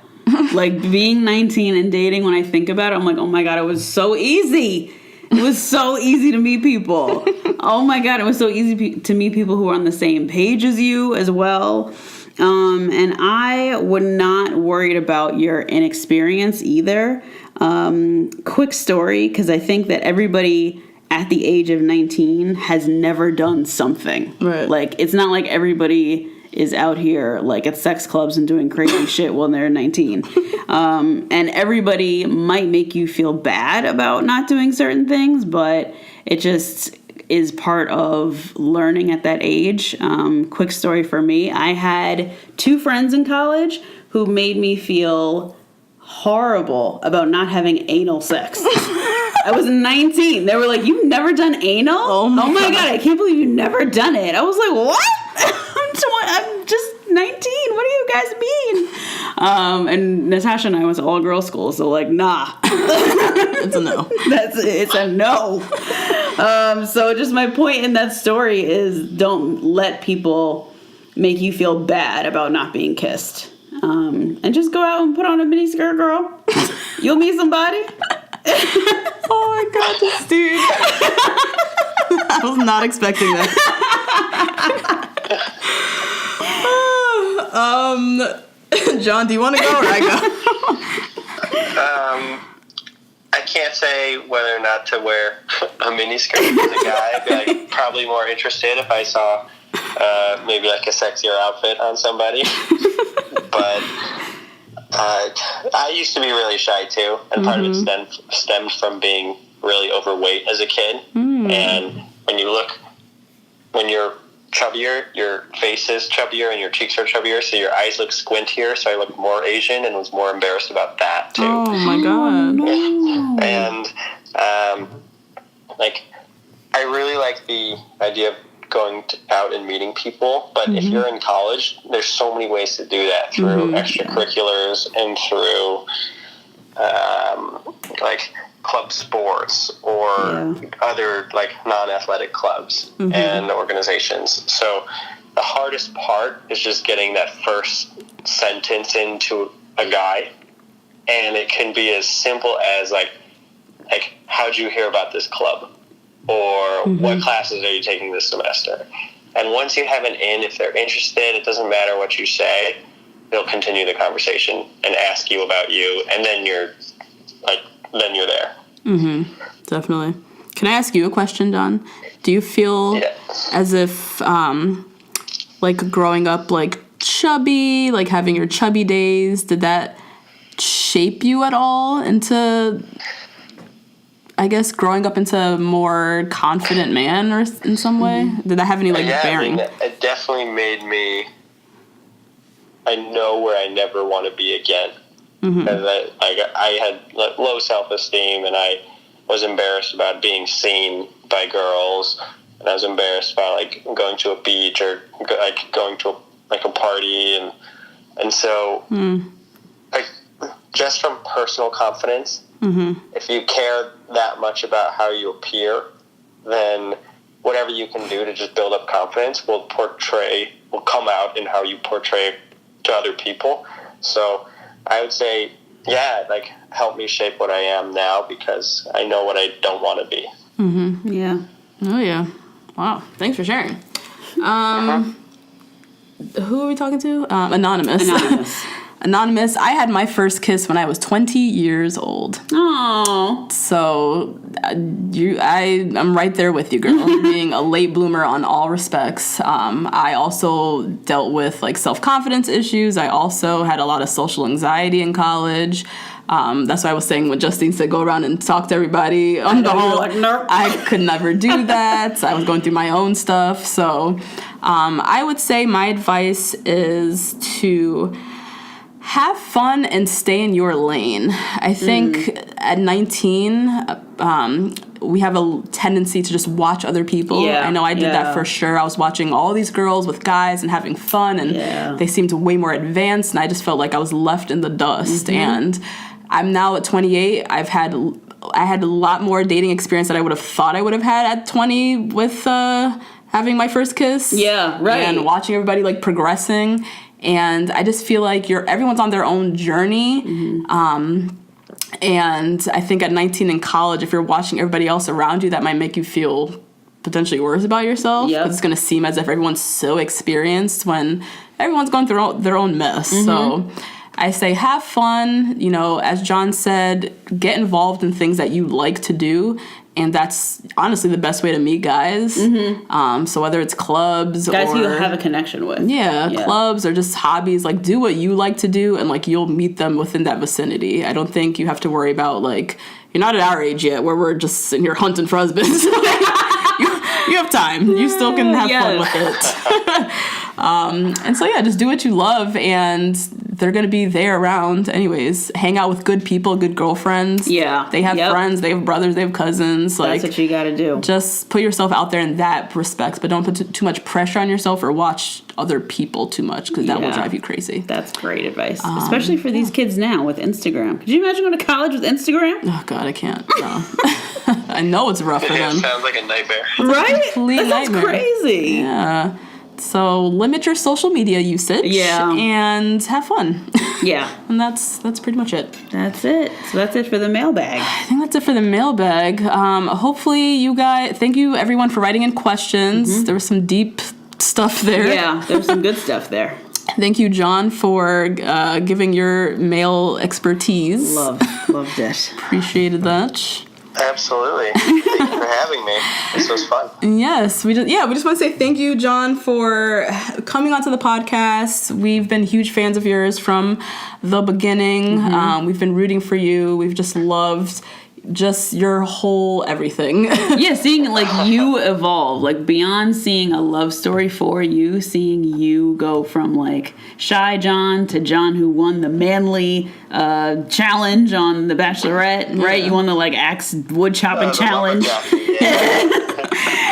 Like, being 19 and dating, when I think about it, I'm like, oh my God, it was so easy. It was so easy to meet people. Oh my God, it was so easy to meet people who are on the same page as you as well. And I would not worry about your inexperience either. Quick story, because I think that everybody at the age of 19 has never done something. Right. Like, it's not like everybody is out here like at sex clubs and doing crazy shit when they're 19. And everybody might make you feel bad about not doing certain things, but it just, is part of learning at that age. Quick story for me. I had 2 friends in college who made me feel horrible about not having anal sex. I was 19. They were like, "You've never done anal? Oh my God, I can't believe you've never done it." I was like, "What? I'm just 19. What do you guys mean?" And Natasha and I went to all girls school, so like, nah. It's a no. It's a no. So just my point in that story is don't let people make you feel bad about not being kissed. And just go out and put on a mini skirt, girl. You'll meet somebody. Oh my God, this dude. I was not expecting that. John, do you want to go or I go? I can't say whether or not to wear a mini skirt as a guy. I'd be like probably more interested if I saw maybe like a sexier outfit on somebody. But I used to be really shy too, and part of it stemmed from being really overweight as a kid. And when you're chubbier, your face is chubbier and your cheeks are chubbier, so your eyes look squintier, so I looked more Asian and was more embarrassed about that too. Oh my God. No. And like I really like the idea of going out and meeting people, but if you're in college, there's so many ways to do that through extracurriculars and through like club sports or other like non-athletic clubs and organizations. So the hardest part is just getting that first sentence into a guy, and it can be as simple as like how'd you hear about this club, or what classes are you taking this semester? And once you have an in, if they're interested, it doesn't matter what you say, they'll continue the conversation and ask you about you, and then you're there. Definitely. Can I ask you a question, Don? Do you feel as if like growing up like chubby, like having your chubby days, did that shape you at all into, I guess, growing up into a more confident man or in some way? Did that have any bearing? It definitely made me, I know where I never want to be again. And that I had low self-esteem, and I was embarrassed about being seen by girls, and I was embarrassed about like going to a beach or like going to a party, and so like just from personal confidence, if you care that much about how you appear, then whatever you can do to just build up confidence will come out in how you portray to other people. So I would say, like help me shape what I am now, because I know what I don't want to be. Yeah. Oh yeah. Wow. Thanks for sharing. Who are we talking to? Anonymous. Anonymous. I had my first kiss when I was 20 years old. Oh. So I'm right there with you, girl. Being a late bloomer on all respects. I also dealt with like self-confidence issues. I also had a lot of social anxiety in college. That's why I was saying when Justine said go around and talk to everybody on the whole, nope. I could never do that. I was going through my own stuff. So I would say my advice is to have fun and stay in your lane. I think at 19, we have a tendency to just watch other people. Yeah, I know I did that for sure. I was watching all these girls with guys and having fun, and they seemed way more advanced, and I just felt like I was left in the dust. And I'm now at 28. I had a lot more dating experience than I would have thought I would have had at 20 with having my first kiss. Yeah, right. And watching everybody like progressing. And I just feel like everyone's on their own journey. And I think at 19 in college, if you're watching everybody else around you, that might make you feel potentially worse about yourself. Because it's going to seem as if everyone's so experienced when everyone's going through their own mess. So I say have fun. You know, as John said, get involved in things that you like to do. And that's honestly the best way to meet guys. So whether it's clubs guys or who you have a connection with. Clubs or just hobbies, like do what you like to do, and like you'll meet them within that vicinity. I don't think you have to worry about like, you're not at our age yet where we're just sitting here hunting for husbands. You have time. You still can have fun with it. And so, yeah, just do what you love, and they're going to be there around anyways. Hang out with good people, good girlfriends. Yeah. They have friends, they have brothers, they have cousins. That's what you got to do. Just put yourself out there in that respect, but don't put too much pressure on yourself or watch other people too much, because that will drive you crazy. That's great advice, especially for these kids now with Instagram. Could you imagine going to college with Instagram? Oh, God, I can't. No. I know it's rough for them. Sounds like a nightmare. Right? Complete That sounds nightmare. crazy. Yeah. So limit your social media usage. Yeah. And have fun. Yeah. And that's pretty much it. That's it. So that's it for the mailbag. I think that's it for the mailbag. Hopefully you guys, thank you everyone for writing in questions. There was some deep stuff there. Yeah, there's some good stuff there. Thank you, John, for giving your mail expertise. Loved it. Appreciated that. Absolutely. Thank you for having me. This was fun. Yes, we just want to say thank you, John, for coming onto the podcast. We've been huge fans of yours from the beginning. We've been rooting for you. We've just loved just your whole everything. Yeah, seeing like you evolve, like beyond seeing a love story for you, seeing you go from like shy John to John who won the manly challenge on the Bachelorette, right? You won the like axe wood chopping challenge.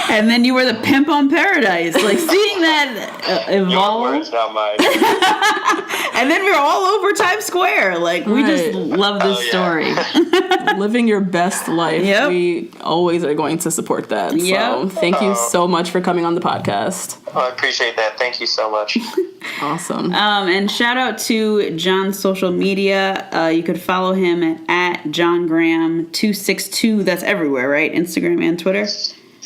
And then you were the pimp on Paradise. Like seeing that evolve. Your words, not mine. And then we were all over Times Square. Like we just love this story. Living your best life. Yep. We always are going to support that. So thank you so much for coming on the podcast. Oh, I appreciate that. Thank you so much. Awesome. And shout out to John's social media. You could follow him at JohnGraham262. That's everywhere, right? Instagram and Twitter?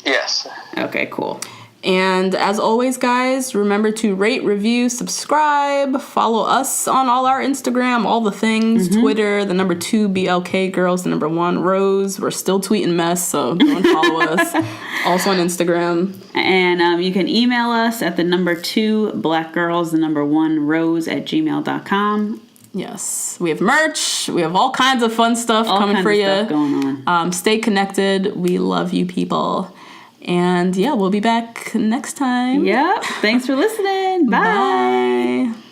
Yes. Okay, cool. And as always, guys, remember to rate, review, subscribe, follow us on all our Instagram, all the things, Twitter, the number 2 BLK girls, the number 1 Rose. We're still tweeting mess, so go and follow us. Also on Instagram. And you can email us at the number 2 blackgirls, the number 1 Rose @gmail.com. Yes, we have merch. We have all kinds of fun stuff coming for you. Stuff going on. Stay connected. We love you, people. And yeah, we'll be back next time. Yep. Thanks for listening. Bye. Bye.